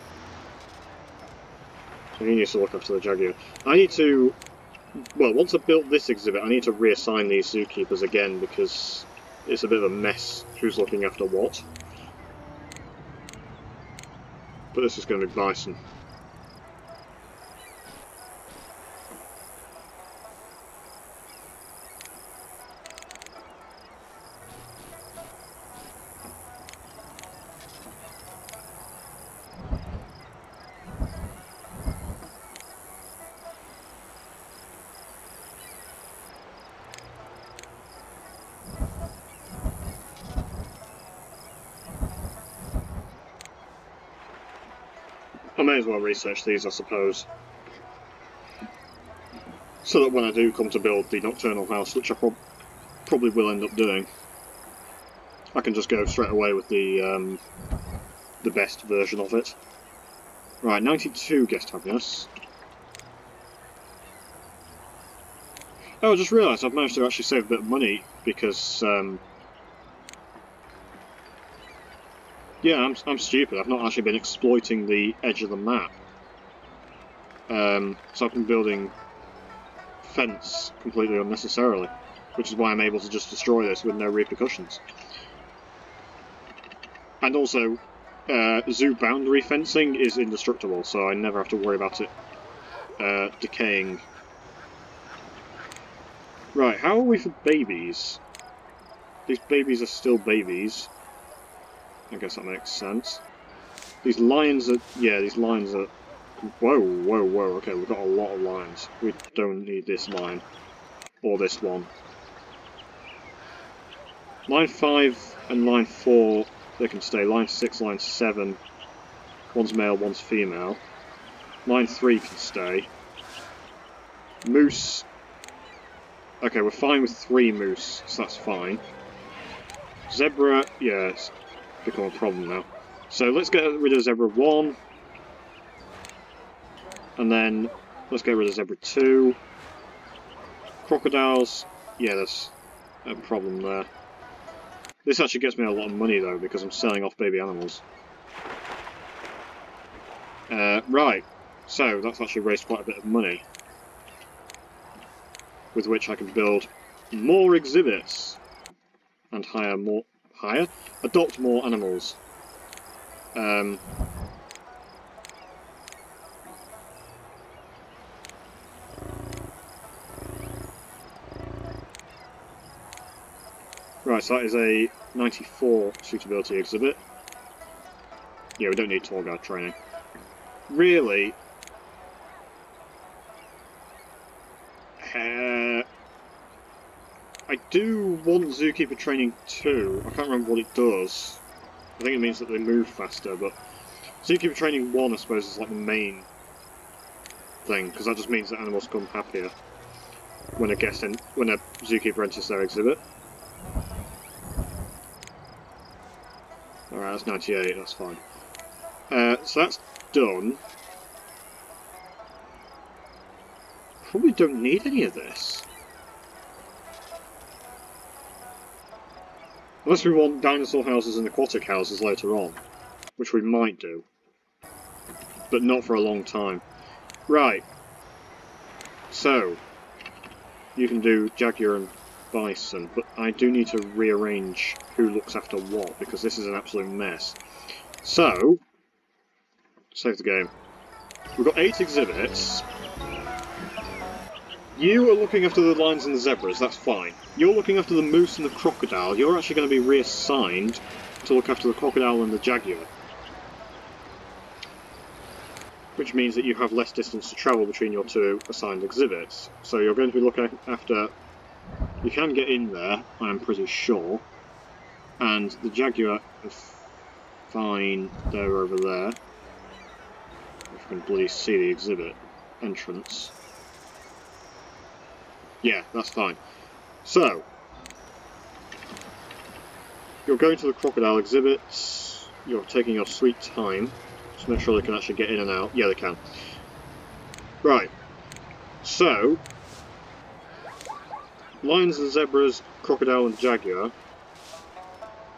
So he needs to look after the jaguar. I need to... well, once I've built this exhibit, I need to reassign these zookeepers again, because it's a bit of a mess who's looking after what. But this is going to be bison. I may as well research these, I suppose, so that when I do come to build the nocturnal house, which I probably will end up doing, I can just go straight away with the best version of it. Right, 92 guest happiness. Oh, I just realised I've managed to actually save a bit of money because, yeah, I'm stupid. I've not actually been exploiting the edge of the map. So I've been building fence completely unnecessarily, which is why I'm able to just destroy this with no repercussions. And also, zoo boundary fencing is indestructible, so I never have to worry about it decaying. Right, how are we for babies? These babies are still babies. I guess that makes sense. These lions are... yeah, these lions are... whoa, whoa, whoa, okay, we've got a lot of lions. We don't need this lion. Or this one. Line 5 and line 4, they can stay. Line 6, line 7, one's male, one's female. Line 3 can stay. Moose... okay, we're fine with 3 moose, so that's fine. Zebra, yeah, it's become a problem now. So let's get rid of Zebra 1. And then let's get rid of Zebra 2. Crocodiles, yeah, there's a problem there. This actually gets me a lot of money though, because I'm selling off baby animals. Right, so that's actually raised quite a bit of money, with which I can build more exhibits and adopt more animals. Right, so that is a 94 suitability exhibit. Yeah, we don't need tour guide training. Really, I do want zookeeper training too. I can't remember what it does. I think it means that they move faster, but zookeeper training 1, I suppose, is like the main thing, because that just means that animals come happier when a zookeeper enters their exhibit. Alright, that's 98, that's fine. So that's done. Probably don't need any of this. Unless we want dinosaur houses and aquatic houses later on, which we might do. But not for a long time. Right. So, you can do jaguar and bison, but I do need to rearrange who looks after what, because this is an absolute mess. So, save the game. We've got 8 exhibits. You are looking after the lions and the zebras, that's fine. You're looking after the moose and the crocodile. You're actually going to be reassigned to look after the crocodile and the jaguar. Which means that you have less distance to travel between your 2 assigned exhibits. So you're going to be looking after... you can get in there, I am pretty sure. And the jaguar... fine. They're over there. If you can bloody see the exhibit entrance. Yeah, that's fine. So, you're going to the crocodile exhibits. You're taking your sweet time. Just make sure they can actually get in and out. Yeah, they can. Right. So, lions and zebras, crocodile and jaguar.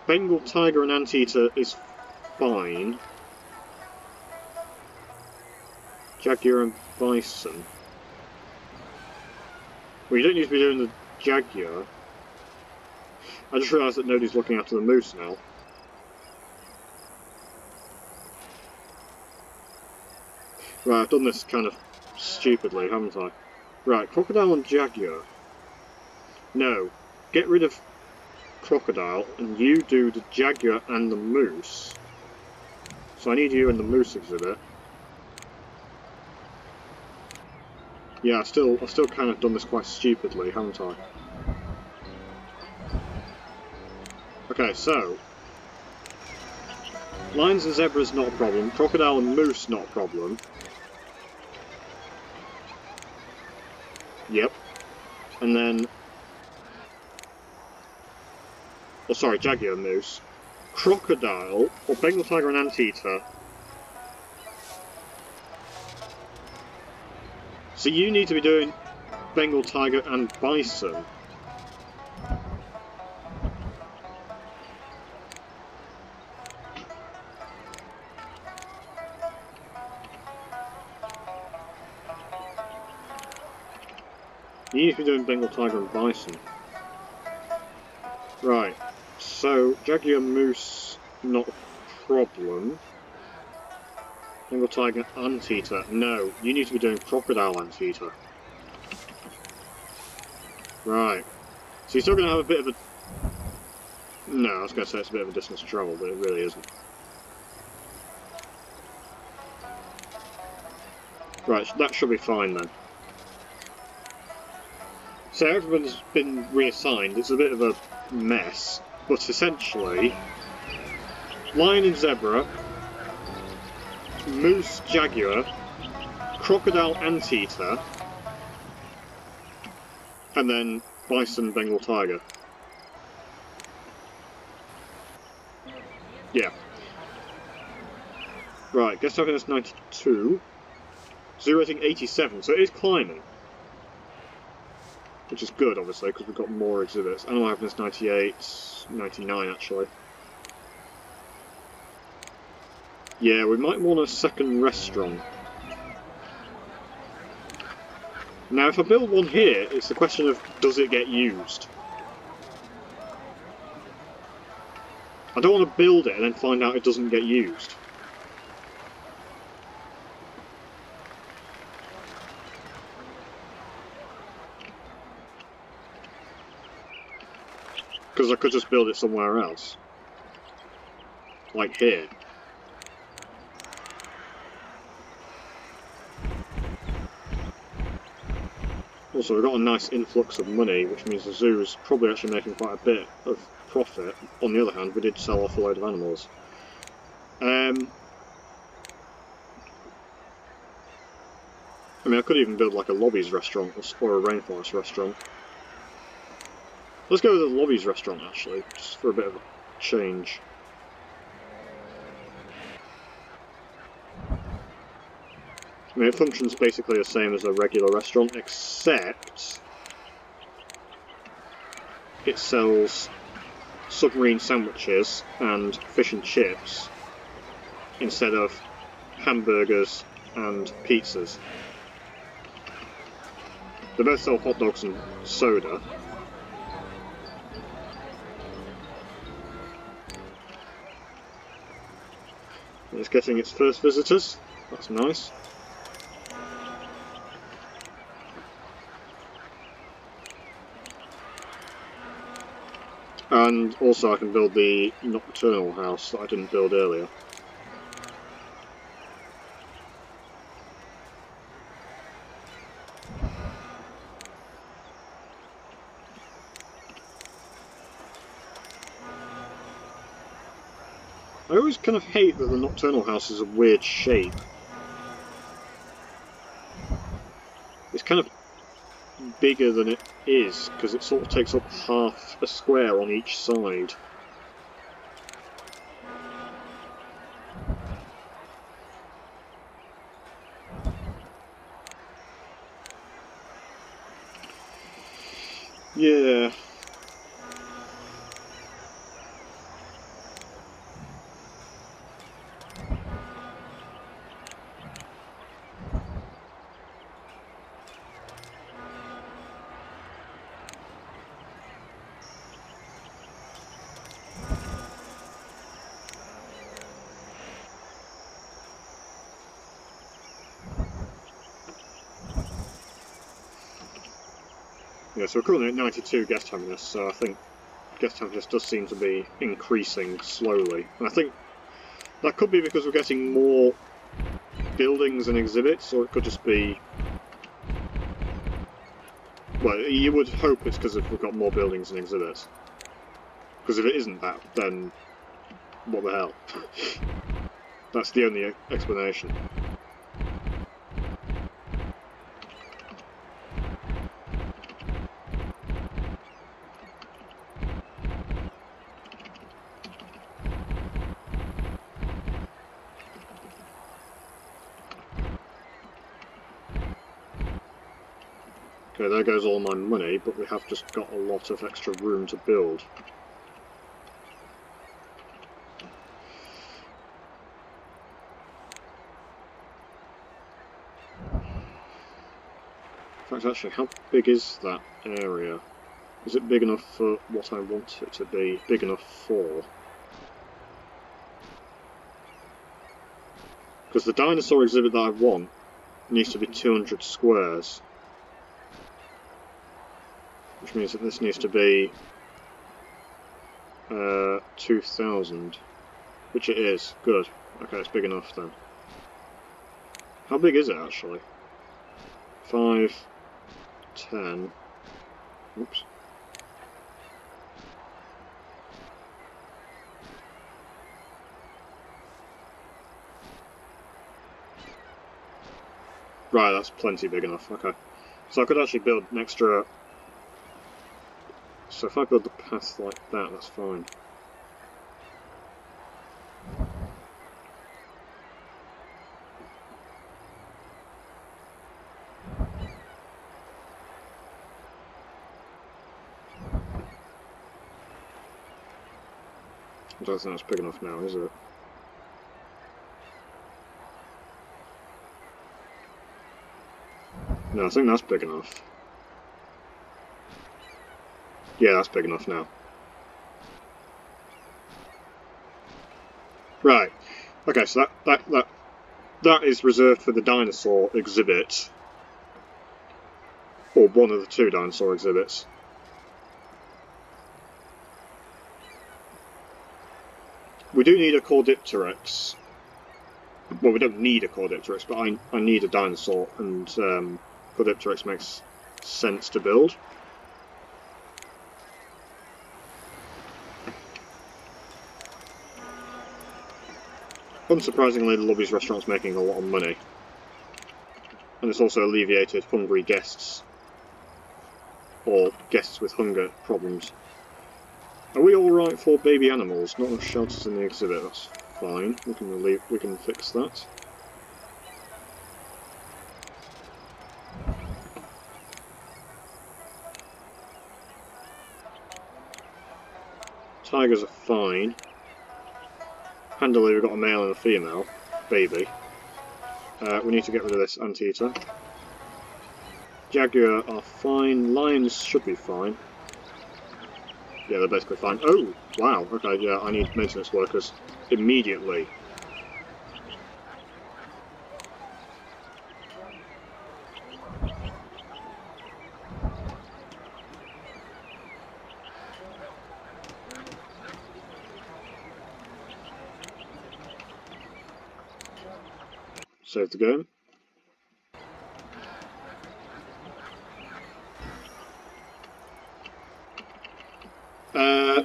Bengal tiger and anteater is fine. Jaguar and bison. Well, you don't need to be doing the jaguar. I just realised that nobody's looking after the moose now. Right, I've done this kind of stupidly, haven't I? Right, crocodile and jaguar. No, get rid of crocodile and you do the jaguar and the moose. So I need you in the moose exhibit. Yeah, I've still kind of done this quite stupidly, haven't I? Okay, so lions and zebras not a problem. Crocodile and moose not a problem. Yep. And then, oh sorry, jaguar and moose. Crocodile or Bengal tiger and anteater. So you need to be doing Bengal tiger and bison. You need to be doing Bengal tiger and bison. Right. So jaguar moose not a problem. Bengal tiger anteater. No, you need to be doing crocodile anteater. Right. So you're still going to have a bit of a... No, I was going to say it's a bit of a distance to travel, but it really isn't. Right, that should be fine then. So everyone's been reassigned. It's a bit of a mess, but essentially... lion and zebra, moose jaguar, crocodile anteater, and then bison Bengal tiger. Yeah. Right, guest happiness 92. Zoo rating 87, so it is climbing. Which is good, obviously, because we've got more exhibits. Animal happiness 98, 99 actually. Yeah, we might want a second restaurant. Now, if I build one here, it's the question of, does it get used? I don't want to build it and then find out it doesn't get used. Because I could just build it somewhere else. Like here. Also, we've got a nice influx of money, which means the zoo is probably actually making quite a bit of profit. On the other hand, we did sell off a load of animals. I mean, I could even build like a lobbies restaurant or a rainforest restaurant. Let's go with the lobbies restaurant actually, just for a bit of a change. I mean, it functions basically the same as a regular restaurant, except it sells submarine sandwiches and fish and chips instead of hamburgers and pizzas. They both sell hot dogs and soda. It's getting its first visitors, that's nice. And also I can build the nocturnal house that I didn't build earlier. I always kind of hate that the Nocturnal House is a weird shape. It's kind of bigger than it is, because it sort of takes up half a square on each side. Yeah. Yeah, so we're currently at 92 guest happiness, so I think guest happiness does seem to be increasing slowly. And I think that could be because we're getting more buildings and exhibits, or it could just be... Well, you would hope it's because we've got more buildings and exhibits. Because if it isn't that, then what the hell? That's the only explanation. Okay, there goes all my money, but we have just got a lot of extra room to build. In fact, actually, how big is that area? Is it big enough for what I want it to be big enough for? Because the dinosaur exhibit that I want needs to be 200 squares. Which means that this needs to be 2,000. Which it is. Good. Okay, it's big enough then. How big is it actually? 5, 10... Oops. Right, that's plenty big enough, okay. So I could actually build an extra... So if I build the path like that, that's fine. I don't think that's big enough now, is it? No, I think that's big enough. Yeah, that's big enough now. Right. Okay, so that is reserved for the dinosaur exhibit. Or one of the two dinosaur exhibits. We do need a Caudipteryx. Well, we don't need a Caudipteryx, but I need a dinosaur, and Caudipteryx makes sense to build. Unsurprisingly, the Lubby's restaurant's making a lot of money. And it's also alleviated hungry guests. Or guests with hunger problems. Are we alright for baby animals? Not enough shelters in the exhibit, that's fine. We can fix that. Tigers are fine. Handily, we've got a male and a female baby. We need to get rid of this anteater. Jaguar are fine. Lions should be fine. Yeah, they're basically fine. Oh, wow. Okay, yeah, I need maintenance workers immediately. Save the game.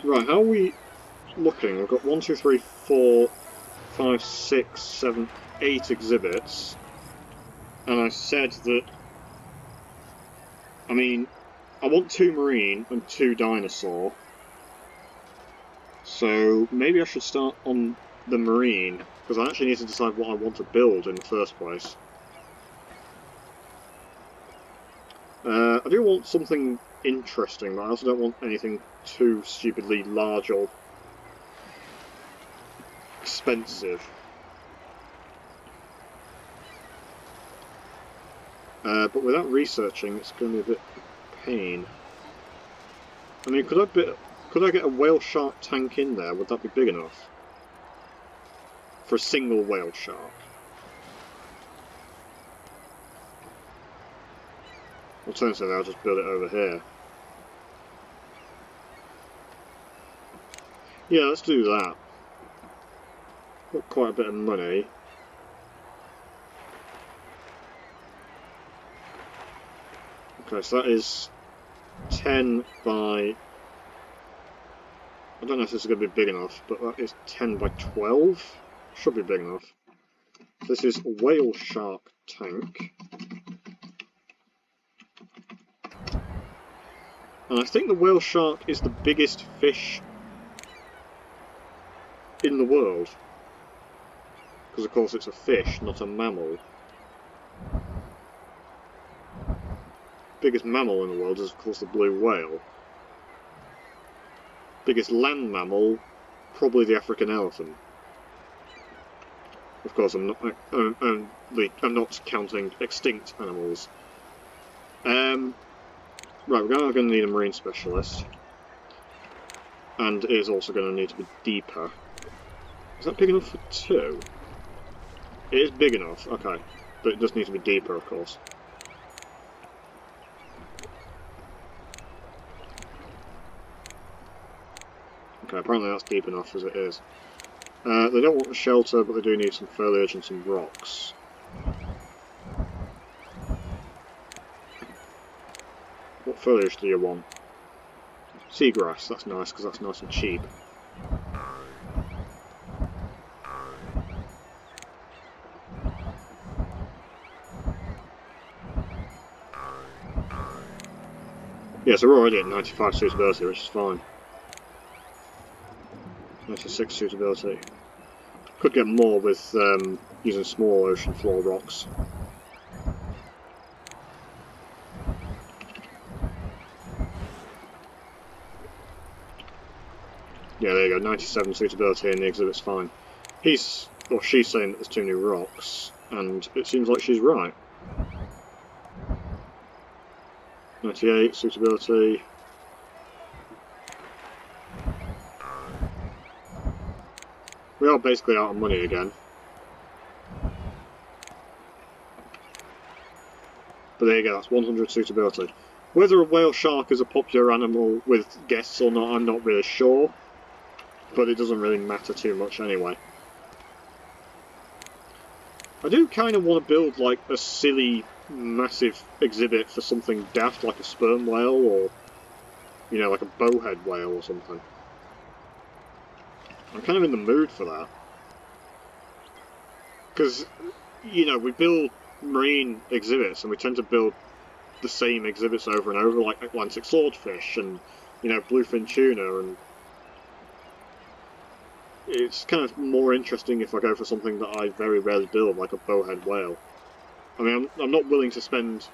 Right, how are we... looking, we've got 1, 2, 3, 4, 5, 6, 7, 8 exhibits, and I said that, I mean, I want 2 marine and 2 dinosaur, so maybe I should start on the marine, because I actually need to decide what I want to build in the first place. I do want something interesting, but I also don't want anything too stupidly large or expensive. But without researching, it's going to be a bit of a pain. I mean, could I get a whale shark tank in there? Would that be big enough? For a single whale shark? Alternatively, I'll just build it over here. Yeah, let's do that. Got quite a bit of money. Okay, so that is 10 by... I don't know if this is going to be big enough, but that is 10 by 12. Should be big enough. This is a whale shark tank. And I think the whale shark is the biggest fish in the world. Because of course it's a fish, not a mammal. Biggest mammal in the world is of course the blue whale. Biggest land mammal, probably the African elephant. Of course I'm not counting extinct animals. Right, we're going to need a marine specialist. And it is also going to need to be deeper. Is that big enough for 2? It is big enough, okay. But it does need to be deeper, of course. Okay, apparently that's deep enough as it is. They don't want a shelter, but they do need some foliage and some rocks. What foliage do you want? Seagrass, that's nice, because that's nice and cheap. Yeah, so we're already at 95 suitability, which is fine. 96 suitability. Could get more with using small ocean floor rocks. Yeah, there you go, 97 suitability and the exhibit's fine. He's, or she's saying that there's too many rocks, and it seems like she's right. 98 suitability. We are basically out of money again. But there you go, that's 100 suitability. Whether a whale shark is a popular animal with guests or not, I'm not really sure. But it doesn't really matter too much anyway. I do kind of want to build like a silly, massive exhibit for something daft like a sperm whale or, you know, like a bowhead whale or something. I'm kind of in the mood for that. Because, you know, we build marine exhibits and we tend to build the same exhibits over and over, like Atlantic swordfish and, you know, bluefin tuna, and it's kind of more interesting if I go for something that I very rarely build, like a bowhead whale. I mean, I'm not willing to spend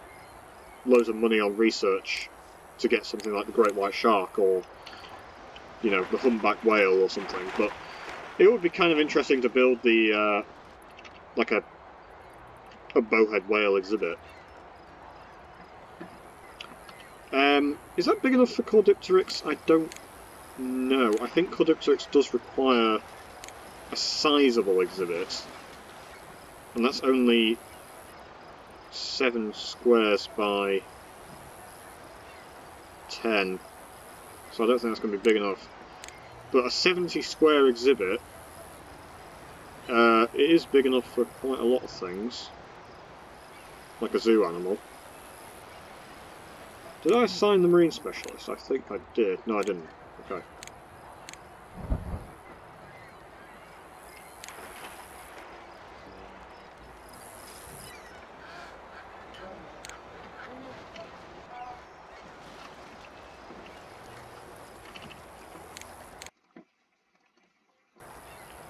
loads of money on research to get something like the great white shark or, you know, the humpback whale or something, but it would be kind of interesting to build the, like a bowhead whale exhibit. Is that big enough for Caudipteryx? I don't know. I think Caudipteryx does require a sizable exhibit, and that's only 7 squares by 10, so I don't think that's going to be big enough. But a 70 square exhibit, it is big enough for quite a lot of things, like a zoo animal. Did I assign the marine specialist? I think I did. No, I didn't. Okay.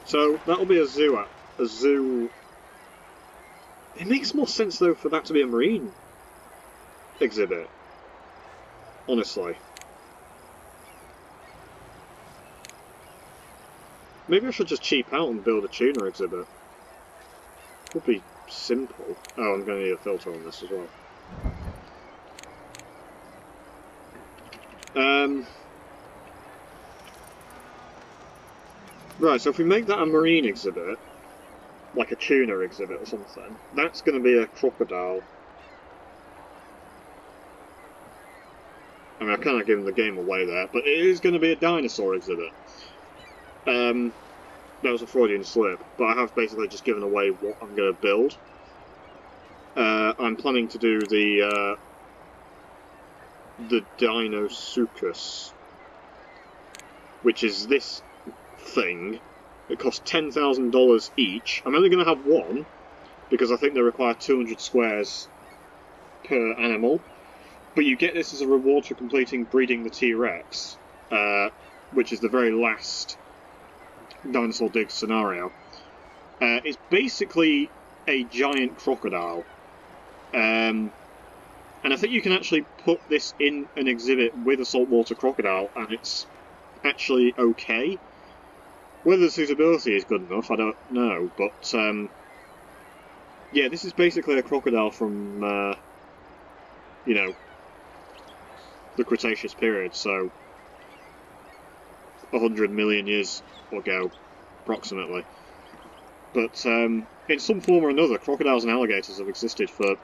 So that'll be a zoo. A zoo. It makes more sense though for that to be a marine exhibit. Honestly. Maybe I should just cheap out and build a tuner exhibit. Would be simple. Oh, I'm going to need a filter on this as well. Right, so if we make that a marine exhibit, like a tuner exhibit or something, that's going to be a crocodile. I mean, I've kind of given the game away there, but it is going to be a dinosaur exhibit. That was a Freudian slip, but I have basically just given away what I'm going to build. I'm planning to do the Dinosuchus, which is this thing. It costs $10,000 each. I'm only going to have one, because I think they require 200 squares per animal. But you get this as a reward for completing breeding the T-Rex, which is the very last Dinosaur Dig scenario. It's basically a giant crocodile. And I think you can actually put this in an exhibit with a saltwater crocodile, and it's actually okay. Whether the suitability is good enough, I don't know, but yeah, this is basically a crocodile from, you know, the Cretaceous period, so 100 million years ago, approximately. But in some form or another, crocodiles and alligators have existed for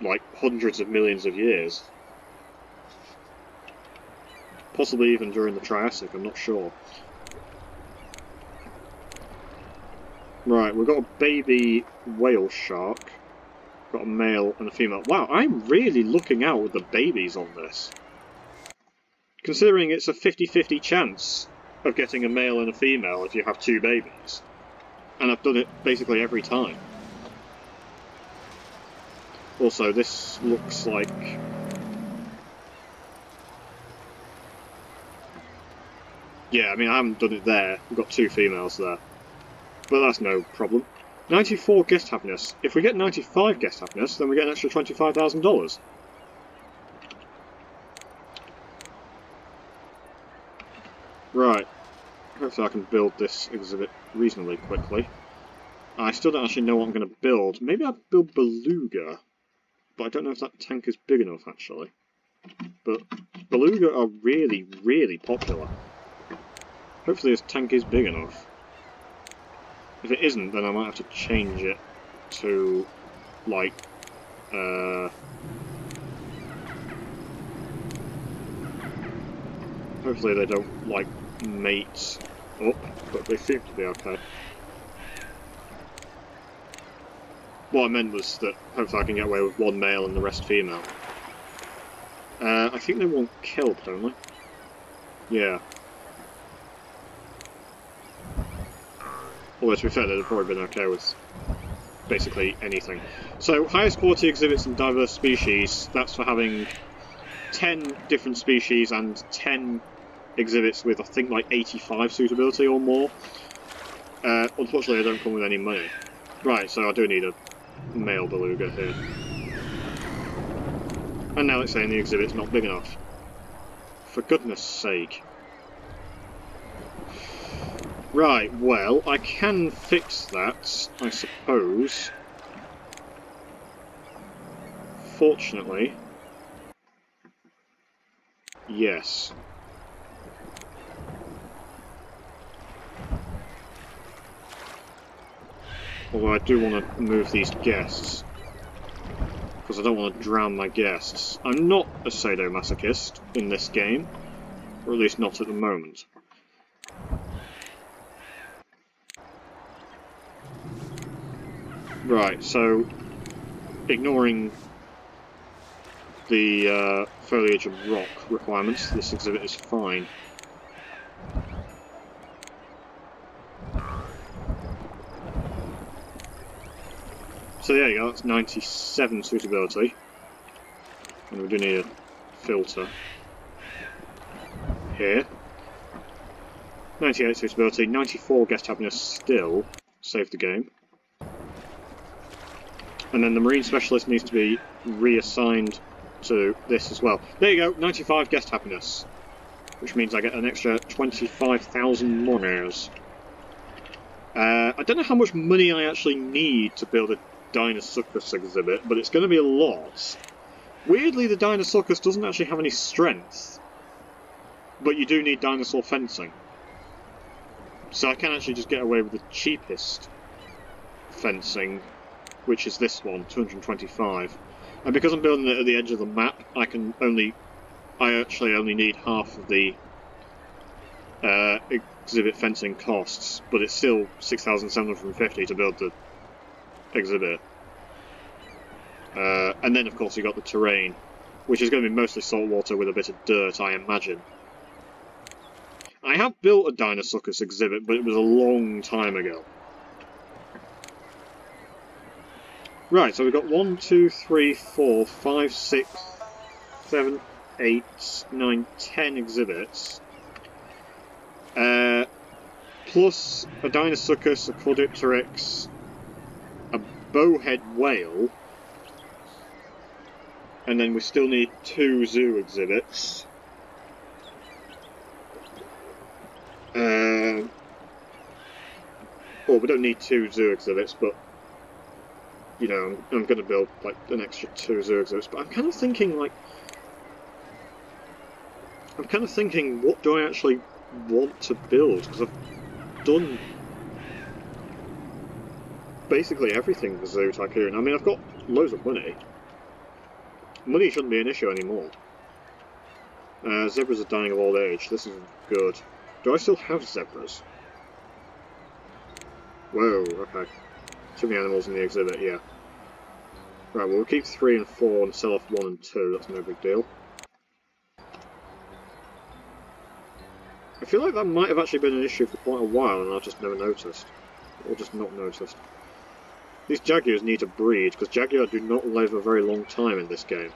like hundreds of millions of years. Possibly even during the Triassic, I'm not sure. Right, we've got a baby whale shark. Got a male and a female. Wow, I'm really looking out with the babies on this. Considering it's a 50-50 chance of getting a male and a female if you have two babies. And I've done it basically every time. Also, this looks like... yeah, I mean, I haven't done it there. We've got two females there. But that's no problem. 94 guest happiness. If we get 95 guest happiness, then we get an extra $25,000. Right. Hopefully I can build this exhibit reasonably quickly. I still don't actually know what I'm going to build. Maybe I'll build Beluga. But I don't know if that tank is big enough, actually. But Beluga are really, really popular. Hopefully this tank is big enough. If it isn't, then I might have to change it to, like, hopefully they don't, like, mate up, but they seem to be okay. What I meant was that hopefully I can get away with one male and the rest female. I think they want killed, don't they? Yeah. Although to be fair, they'd have probably been okay with basically anything. So, highest quality exhibits and diverse species, that's for having 10 different species and 10 exhibits with, I think, like 85 suitability or more. Unfortunately, I don't come with any money. Right, so I do need a male beluga here. And now it's saying the exhibit's not big enough. For goodness sake. Right, well, I can fix that, I suppose. Fortunately. Yes. Although I do want to move these guests. Because I don't want to drown my guests. I'm not a sadomasochist in this game. Or at least not at the moment. Right, so ignoring the foliage and rock requirements, this exhibit is fine. So there you go, that's 97 suitability. And we do need a filter here. 98 suitability, 94 guest happiness still. Save the game. And then the Marine Specialist needs to be reassigned to this as well. There you go, 95 guest happiness. Which means I get an extra 25,000 monies. I don't know how much money I actually need to build a Dinosuchus exhibit, but it's going to be a lot. Weirdly, the Dinosuchus doesn't actually have any strength, but you do need dinosaur fencing. So I can actually just get away with the cheapest fencing, which is this one, 225. And because I'm building it at the edge of the map, I actually only need half of the exhibit fencing costs, but it's still 6,750 to build the exhibit. And then of course you got the terrain, which is going to be mostly saltwater with a bit of dirt, I imagine. I have built a Dinosuchus exhibit, but it was a long time ago. Right, so we've got 1, 2, 3, 4, 5, 6, 7, 8, 9, 10 exhibits. Plus a Dinosuchus, a Caudipteryx, a bowhead whale, and then we still need 2 zoo exhibits. Well, we don't need 2 zoo exhibits, but you know, I'm going to build like an extra 2 zoo exhibits. But I'm kind of thinking, what do I actually want to build? Because I've done basically everything for Zoo Tycoon. I mean, I've got loads of money. Money shouldn't be an issue anymore. Zebras are dying of old age. This is good. Do I still have zebras? Whoa, okay. Too many animals in the exhibit, yeah. Right, well, we'll keep 3 and 4 and sell off 1 and 2, that's no big deal. I feel like that might have actually been an issue for quite a while and I've just never noticed. Or just not noticed. These Jaguars need to breed, because Jaguar do not live a very long time in this game.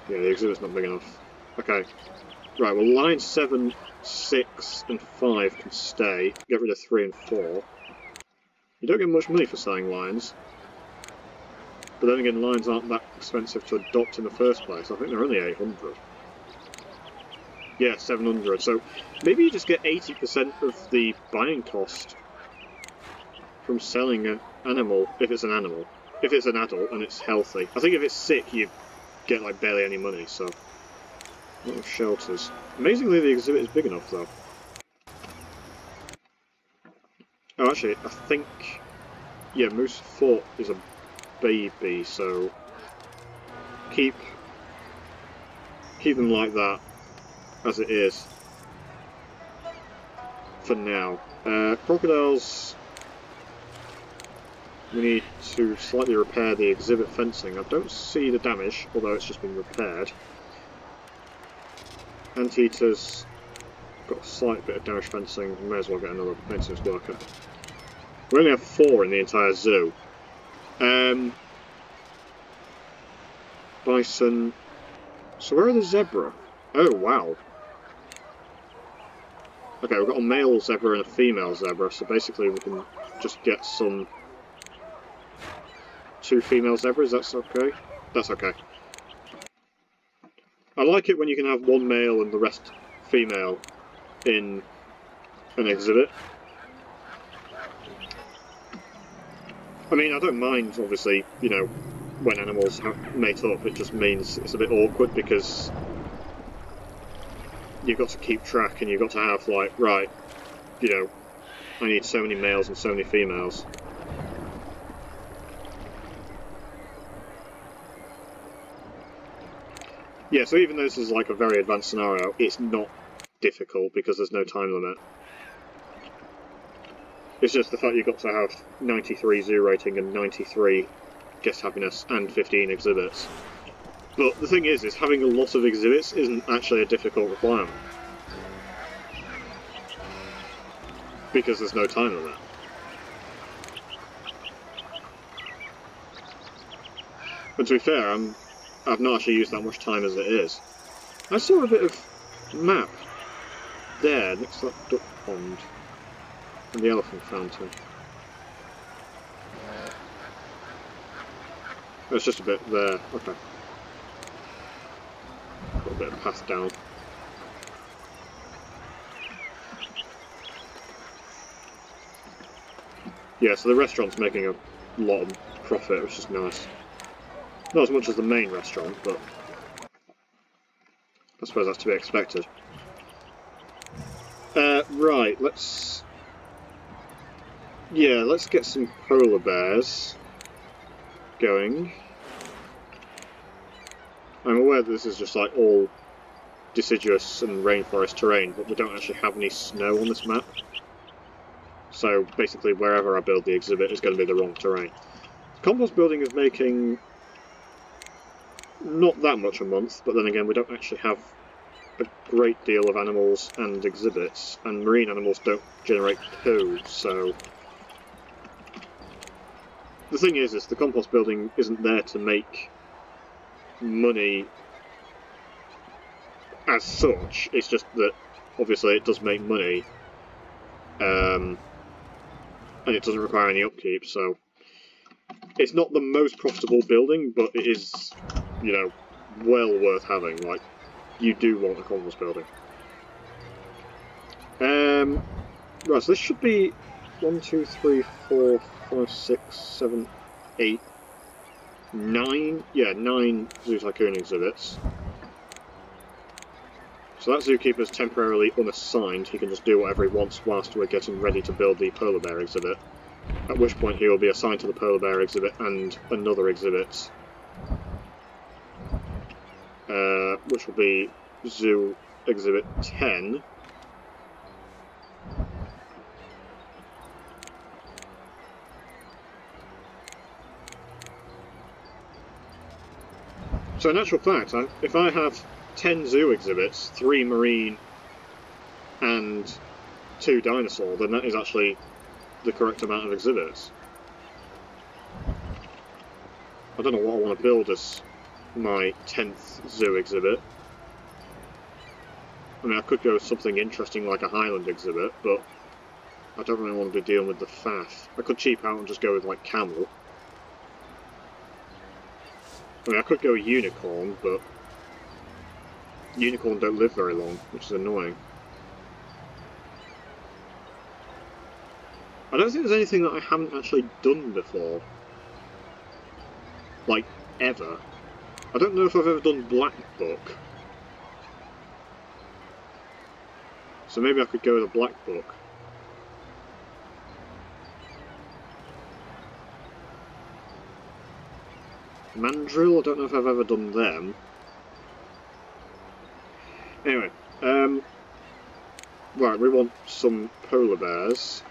Yeah, the exhibit's not big enough. Okay. Right, well, line 7, 6 and 5 can stay. Get rid of 3 and 4. You don't get much money for selling lions. But then again, lions aren't that expensive to adopt in the first place. I think they're only 800. Yeah, 700. So maybe you just get 80% of the buying cost from selling an animal, if it's an animal. If it's an adult and it's healthy. I think if it's sick, you get like barely any money, so... A lot of shelters. Amazingly, the exhibit is big enough, though. Oh, actually, I think... Yeah, Moose Fort is a baby, so... Keep them like that, as it is. For now. Crocodiles... We need to slightly repair the exhibit fencing. I don't see the damage, although it's just been repaired. Anteaters got a slight bit of damage fencing. We may as well get another maintenance worker. We only have 4 in the entire zoo. Bison. So where are the zebra? Oh wow. Okay, we've got a male zebra and a female zebra, so basically we can just get some 2 female zebras, that's okay? That's okay. I like it when you can have 1 male and the rest female in an exhibit. I mean, I don't mind, obviously, you know, when animals mate up, it just means it's a bit awkward because you've got to keep track and you've got to have, like, right, you know, I need so many males and so many females. Yeah, so even though this is like a very advanced scenario, it's not difficult because there's no time limit. It's just the fact you've got to have 93 zoo rating and 93 guest happiness and 15 exhibits. But the thing is having a lot of exhibits isn't actually a difficult requirement. Because there's no time limit. But to be fair, I've not actually used that much time as it is. I saw a bit of map. there, next to that duck pond. And the elephant fountain. Oh, it's just a bit there, okay. Got a bit of path down. Yeah, so the restaurant's making a lot of profit, which is nice. Not as much as the main restaurant, but I suppose that's to be expected. Right, let's get some polar bears going. I'm aware that this is just like all deciduous and rainforest terrain, but we don't actually have any snow on this map. So basically wherever I build the exhibit is going to be the wrong terrain. Compost building is making not that much a month, but then again we don't actually have a great deal of animals and exhibits, and marine animals don't generate poo, so... The thing is the compost building isn't there to make money as such, it's just that obviously it does make money, and it doesn't require any upkeep, so it's not the most profitable building, but it is, you know, well worth having. Like, you do want a compost building. Right, so this should be 1, 2, 3, 4, 5, 6, 7, 8, 9. Yeah, 9 Zoo Tycoon exhibits. So that zookeeper's temporarily unassigned. He can just do whatever he wants whilst we're getting ready to build the polar bear exhibit. At which point he will be assigned to the polar bear exhibit and another exhibit, which will be Zoo Exhibit 10. So in actual fact, if I have 10 zoo exhibits, 3 marine and 2 dinosaur, then that is actually the correct amount of exhibits. I don't know what I want to build as my 10th zoo exhibit. I mean, I could go with something interesting like a Highland exhibit, but I don't really want to be dealing with the faff. I could cheap out and just go with like camel. I mean, I could go with unicorn, but unicorn don't live very long, which is annoying. I don't think there's anything that I haven't actually done before. Like, ever. I don't know if I've ever done Black Book. So maybe I could go with a Black Book. Mandrill, I don't know if I've ever done them. Anyway, right, we want some polar bears.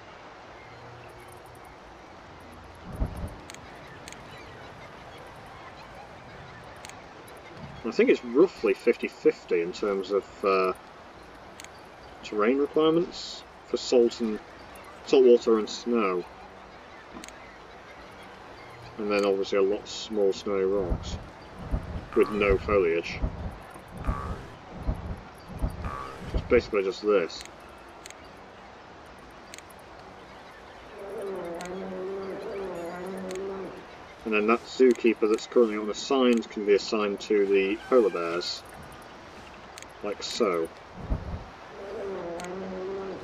I think it's roughly 50-50 in terms of terrain requirements for salt water and snow. And then obviously a lot of small snowy rocks with no foliage. It's basically just this. And then that zookeeper that's currently unassigned can be assigned to the polar bears, like so.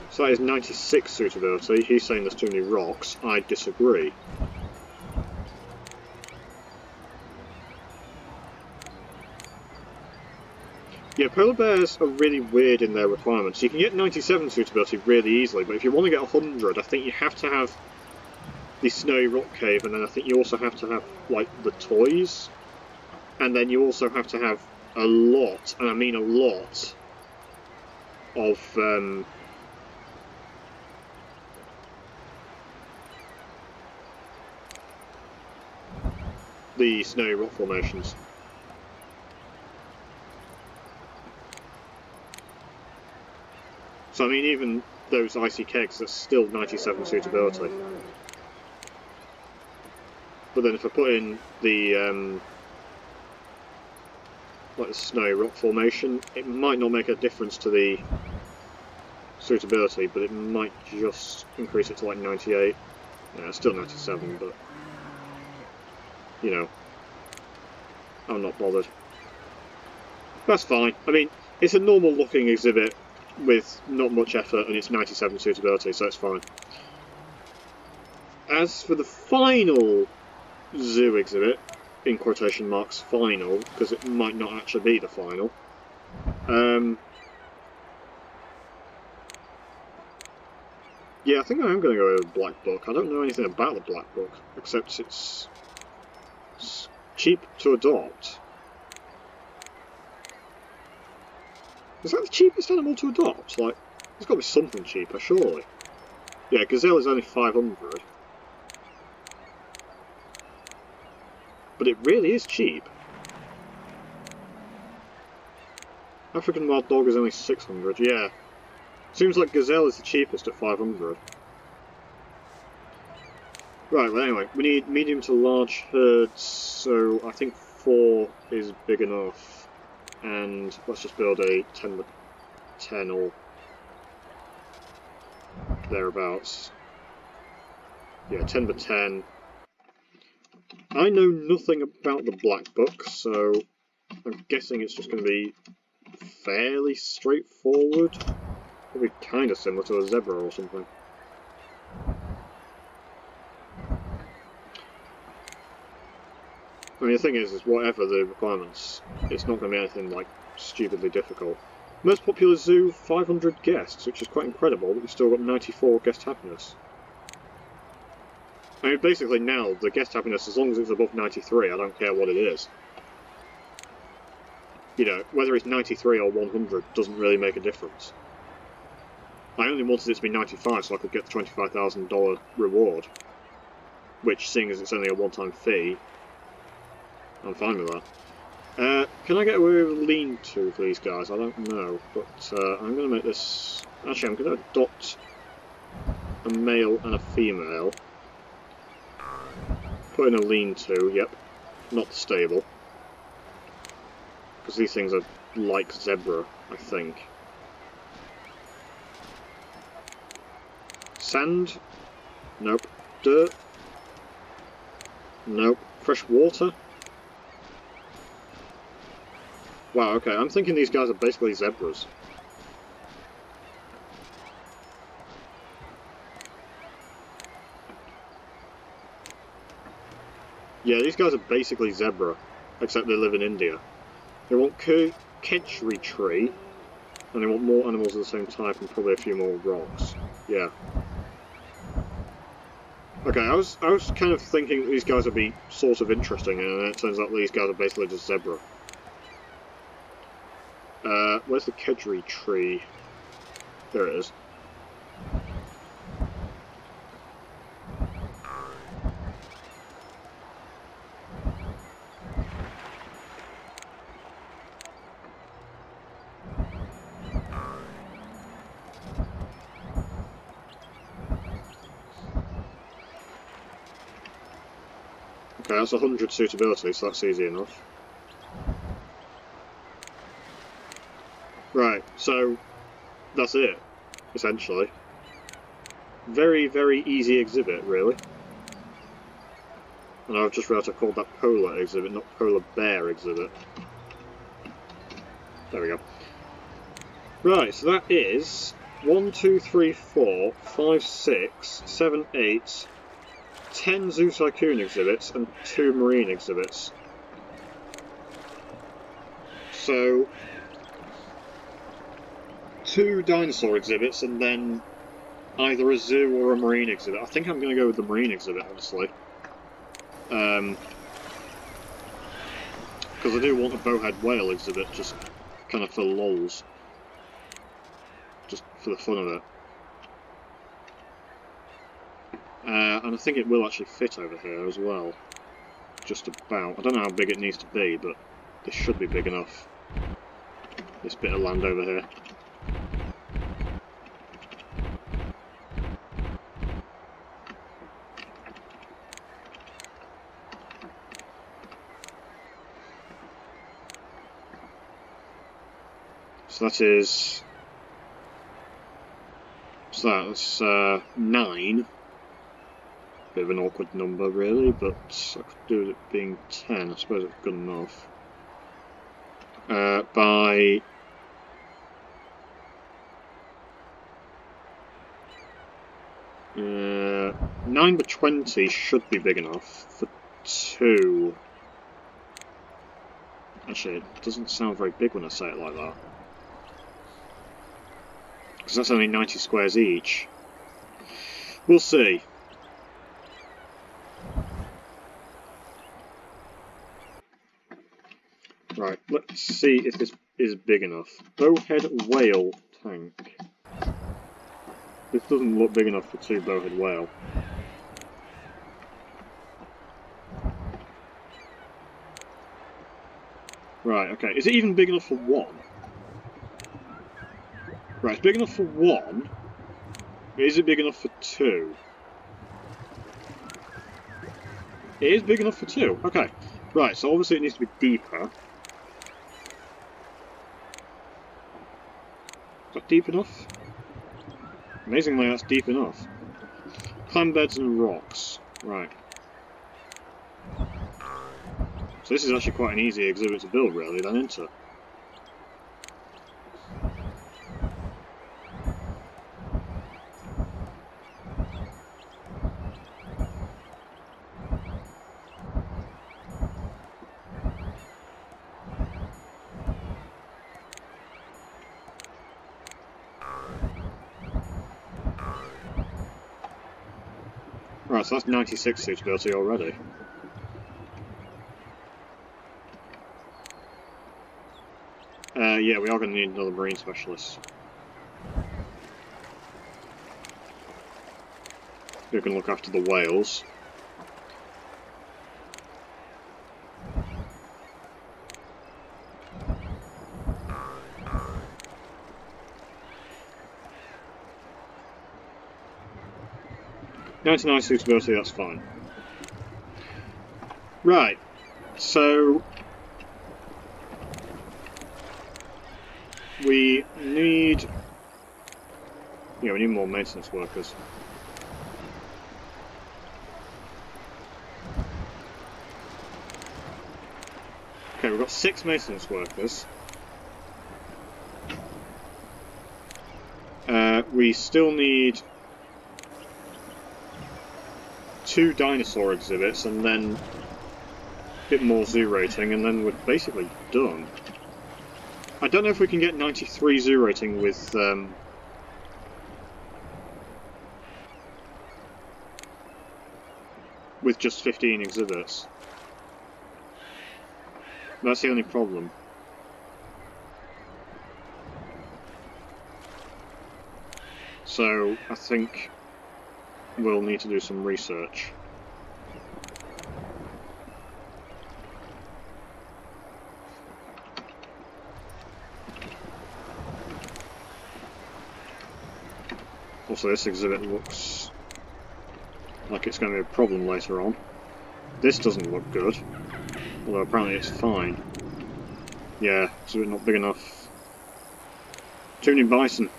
So that is 96 suitability. He's saying there's too many rocks. I disagree. Yeah, polar bears are really weird in their requirements. You can get 97 suitability really easily, but if you want to get 100, I think you have to have the snowy rock cave, and then I think you also have to have, like, the toys, and then you also have to have a lot, and I mean a lot, of, the snowy rock formations. So I mean, even those icy kegs, that's still 97 suitability. But then if I put in the like the snowy rock formation, it might not make a difference to the suitability, but it might just increase it to like 98. Yeah, still 97, but you know, I'm not bothered. That's fine. I mean, it's a normal looking exhibit with not much effort, and it's 97 suitability, so it's fine. As for the final zoo exhibit, in quotation marks final, because it might not actually be the final, yeah, I think I am going to go with Black Book. I don't know anything about the Black Book, except it's cheap to adopt. Is that the cheapest animal to adopt? Like, there's got to be something cheaper, surely. Yeah, Gazelle is only 500. But it really is cheap. African Wild Dog is only 600, yeah. Seems like Gazelle is the cheapest at 500. Right, well anyway, we need medium to large herds, so I think 4 is big enough. And let's just build a 10 by 10 or thereabouts. Yeah, 10 by 10. I know nothing about the Black Book, so I'm guessing it's just going to be fairly straightforward. Probably kind of similar to a zebra or something. I mean, the thing is whatever the requirements, it's not going to be anything like stupidly difficult. Most popular zoo, 500 guests, which is quite incredible, but we've still got 94 guest happiness. I mean, basically now, the guest happiness, as long as it's above 93, I don't care what it is. You know, whether it's 93 or 100 doesn't really make a difference. I only wanted it to be 95 so I could get the $25,000 reward. Which, seeing as it's only a one-time fee, I'm fine with that. Can I get away with a lean-to for these guys? I don't know, but I'm going to make this... Actually, I'm going to adopt a male and a female. Put in a lean-to, yep. Not the stable. Because these things are like zebra, I think. Sand? Nope. Dirt? Nope. Fresh water? Wow, okay, I'm thinking these guys are basically zebras. Yeah, these guys are basically zebra, except they live in India. They want kedgeree tree, and they want more animals of the same type and probably a few more rocks. Yeah. Okay, I was kind of thinking that these guys would be sort of interesting, and then it turns out these guys are basically just zebra. Where's the kedgeree tree? There it is. Okay, that's 100 suitability, so that's easy enough. Right, so that's it, essentially. Very, very easy exhibit, really. And I've just realised I called that polar exhibit, not polar bear exhibit. There we go. Right, so that is 1, 2, 3, 4, 5, 6, 7, 8, 10 Zoo Tycoon exhibits and 2 marine exhibits. So 2 dinosaur exhibits and then either a zoo or a marine exhibit. I think I'm going to go with the marine exhibit, honestly. Because I do want a bowhead whale exhibit, just kind of for lols. Just for the fun of it. And I think it will actually fit over here as well. Just about. I don't know how big it needs to be, but this should be big enough. This bit of land over here. So that is What's that? That's 9. Bit of an awkward number, really, but I could do with it being 10. I suppose it's good enough. By 9 by 20 should be big enough for 2. Actually, it doesn't sound very big when I say it like that. Because that's only 90 squares each. We'll see. Right, let's see if this is big enough. Bowhead whale tank. This doesn't look big enough for 2 bowhead whale. Right, okay. Is it even big enough for 1? Right, it's big enough for 1. Is it big enough for 2? It is big enough for 2. Okay. Right, so obviously it needs to be deeper. Is that deep enough? Amazingly, that's deep enough. Clam beds and rocks. Right. So this is actually quite an easy exhibit to build, really, then, isn't it? Right, so that's 96 suitability already. Yeah, we are going to need another marine specialist. Who can look after the whales. "99 suitability, that's fine." Right, so we need more maintenance workers. Okay, we've got 6 maintenance workers. We still need 2 dinosaur exhibits and then a bit more zoo rating, and then we're basically done. I don't know if we can get 93 zoo rating with just 15 exhibits. That's the only problem. So I think we'll need to do some research. Also, this exhibit looks like it's going to be a problem later on. This doesn't look good, although apparently it's fine. Yeah, exhibit not big enough. Too many bison.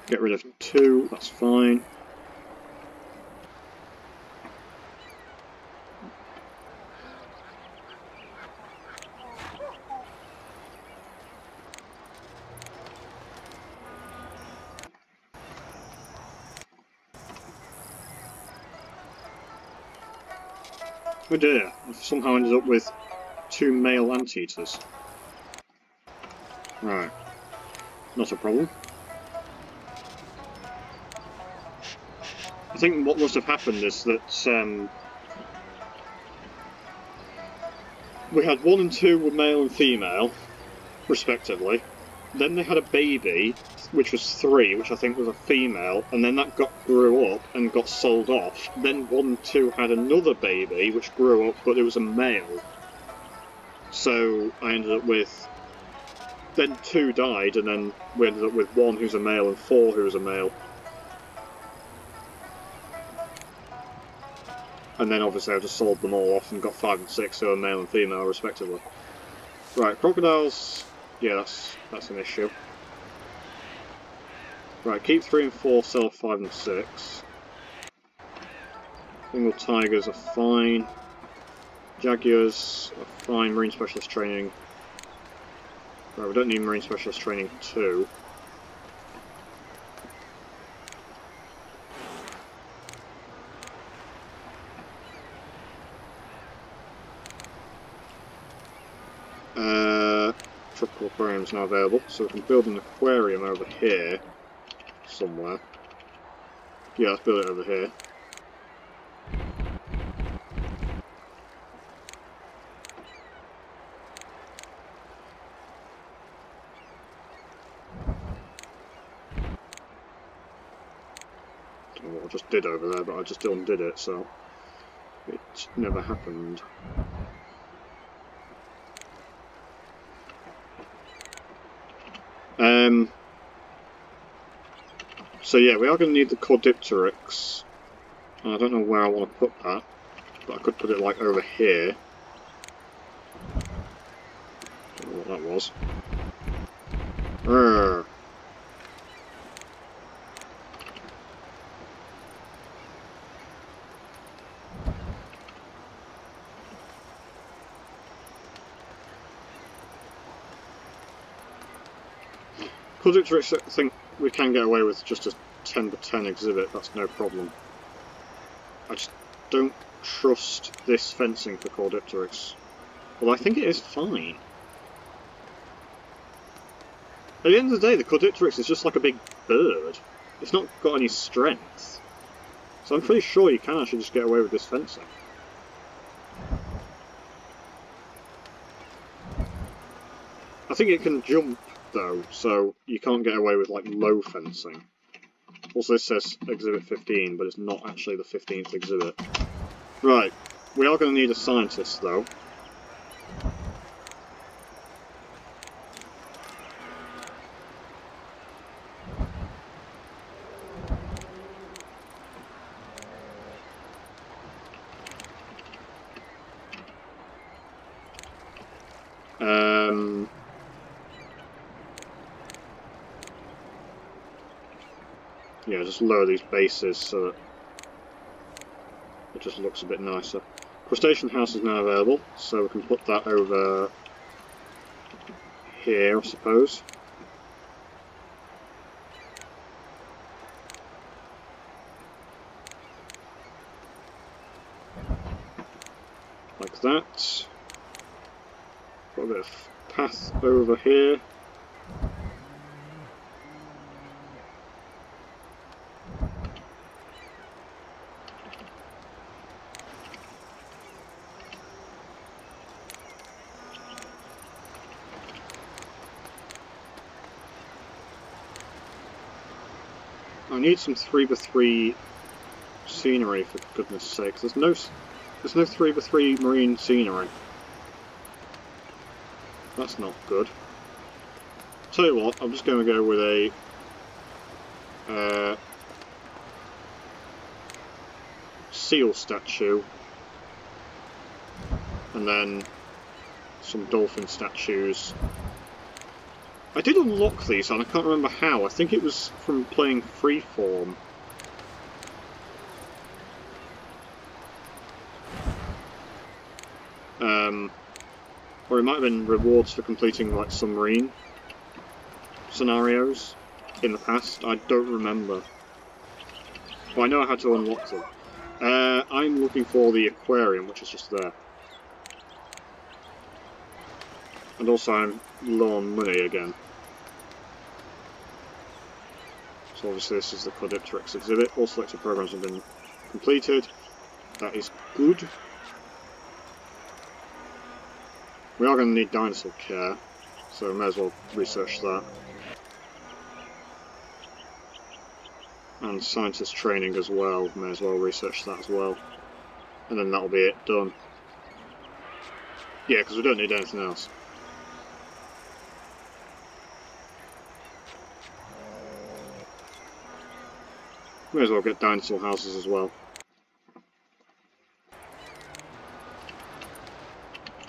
Get rid of 2, that's fine. Oh dear, I've somehow ended up with 2 male anteaters. Right, not a problem. I think what must have happened is that we had 1 and 2 were male and female, respectively. Then they had a baby, which was 3, which I think was a female, and then that grew up and got sold off. Then 1 and 2 had another baby, which grew up, but it was a male. So I ended up with... Then 2 died, and then we ended up with 1 who's a male and 4 who was a male. And then obviously I just sold them all off and got 5 and 6 who are male and female, respectively. Right, crocodiles... Yeah, that's an issue. Right, keep 3 and 4, sell off 5 and 6. Bengal Tigers are fine. Jaguars are fine. Marine Specialist Training. Right, we don't need Marine Specialist Training 2. Tropical Aquarium is now available, so we can build an aquarium over here somewhere. Yeah, let's build it over here. Don't know what I just did over there, but I just undid it, so it never happened. So yeah, we are going to need the Caudipteryx. I don't know where I want to put that, but I could put it like over here. Don't know what that was. Urgh. Caudipteryx, I think we can get away with just a 10x10 exhibit, that's no problem. I just don't trust this fencing for Caudipteryx. Well, I think it is fine. At the end of the day, the Caudipteryx is just like a big bird. It's not got any strength. So I'm pretty sure you can actually just get away with this fencing. I think it can jump though, so you can't get away with like low fencing. Also this says exhibit 15, but it's not actually the 15th exhibit. Right, we are going to need a scientist though. Yeah, just lower these bases so that it just looks a bit nicer. Crustacean house is now available, so we can put that over here, I suppose. Like that. Got a bit of path over here. I need some 3x3 scenery for goodness sake. There's no 3x3 marine scenery. That's not good. Tell you what, I'm just going to go with a seal statue, and then some dolphin statues. I did unlock these, and I can't remember how. I think it was from playing Freeform. Or it might have been rewards for completing like submarine scenarios in the past. I don't remember. But I know I had to unlock them. I'm looking for the aquarium, which is just there. And also I'm low on money again. So obviously this is the Caudipteryx exhibit. All selected programs have been completed. That is good. We are going to need dinosaur care, so we may as well research that. And scientist training as well, may as well research that as well. And then that'll be it, done. Yeah, because we don't need anything else. May as well get dinosaur houses as well.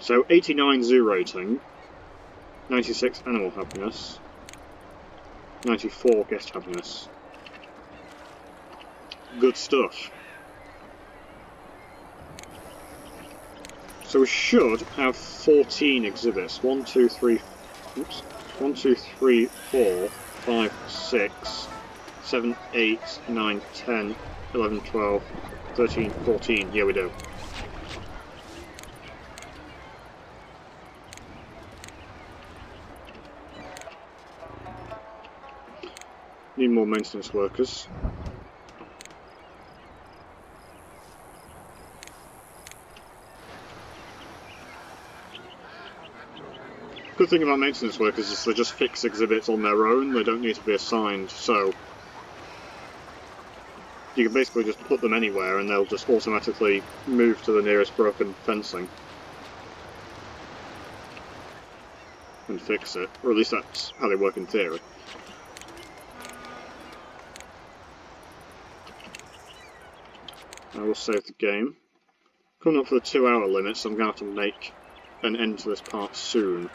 So 89 zoo rating, 96 animal happiness. 94 guest happiness. Good stuff. So we should have 14 exhibits. 1, 2, 3, oops. 1, 2, 3, 4, 5, 6, 7, 8, 9, 10, 11, 12, 13, 14. Yeah, we do. Need more maintenance workers. Good thing about maintenance workers is they just fix exhibits on their own, they don't need to be assigned, so you can basically just put them anywhere and they'll just automatically move to the nearest broken fencing and fix it, or at least that's how they work in theory. I will save the game. Coming up for the 2-hour limit, so I'm going to have to make an end to this part soon.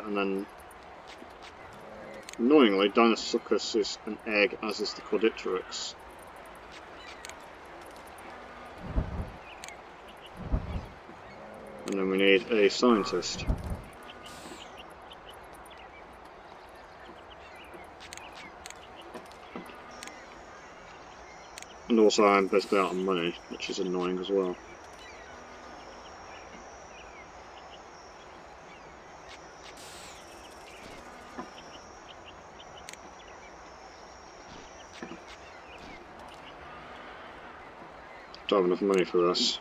And then, annoyingly, Dinosuchus is an egg, as is the Cordipteryx. And then we need a scientist. And also I'm basically out of money, which is annoying as well. Don't have enough money for this.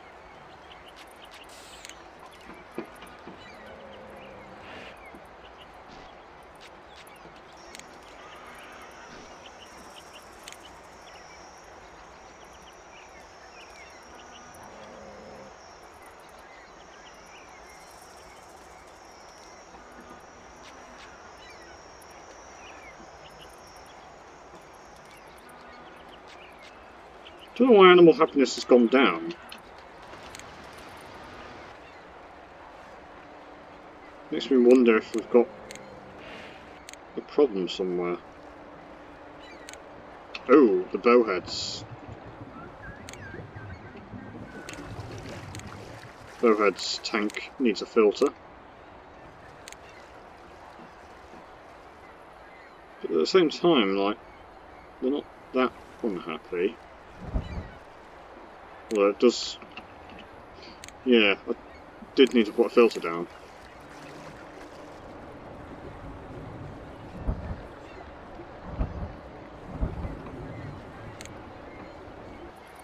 I don't know why animal happiness has gone down. Makes me wonder if we've got a problem somewhere. Oh, the bowheads. Bowhead's tank needs a filter. But at the same time, like, they're not that unhappy. Although it does... Yeah, I did need to put a filter down.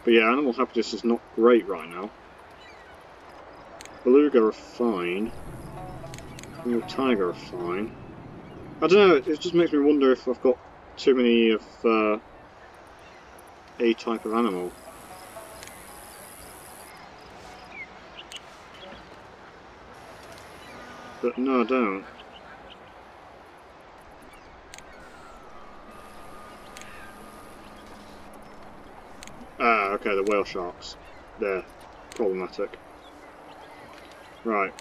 But yeah, animal happiness is not great right now. Beluga are fine. And the tiger are fine. I don't know, it just makes me wonder if I've got too many of a type of animal. But no, I don't. Ah, okay, the whale sharks. They're problematic. Right,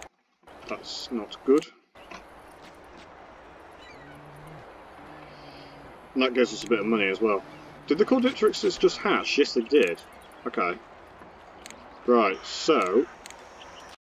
that's not good. And that gives us a bit of money as well. Did the Cordipteryxes just hatch? Yes, they did. Okay. Right, so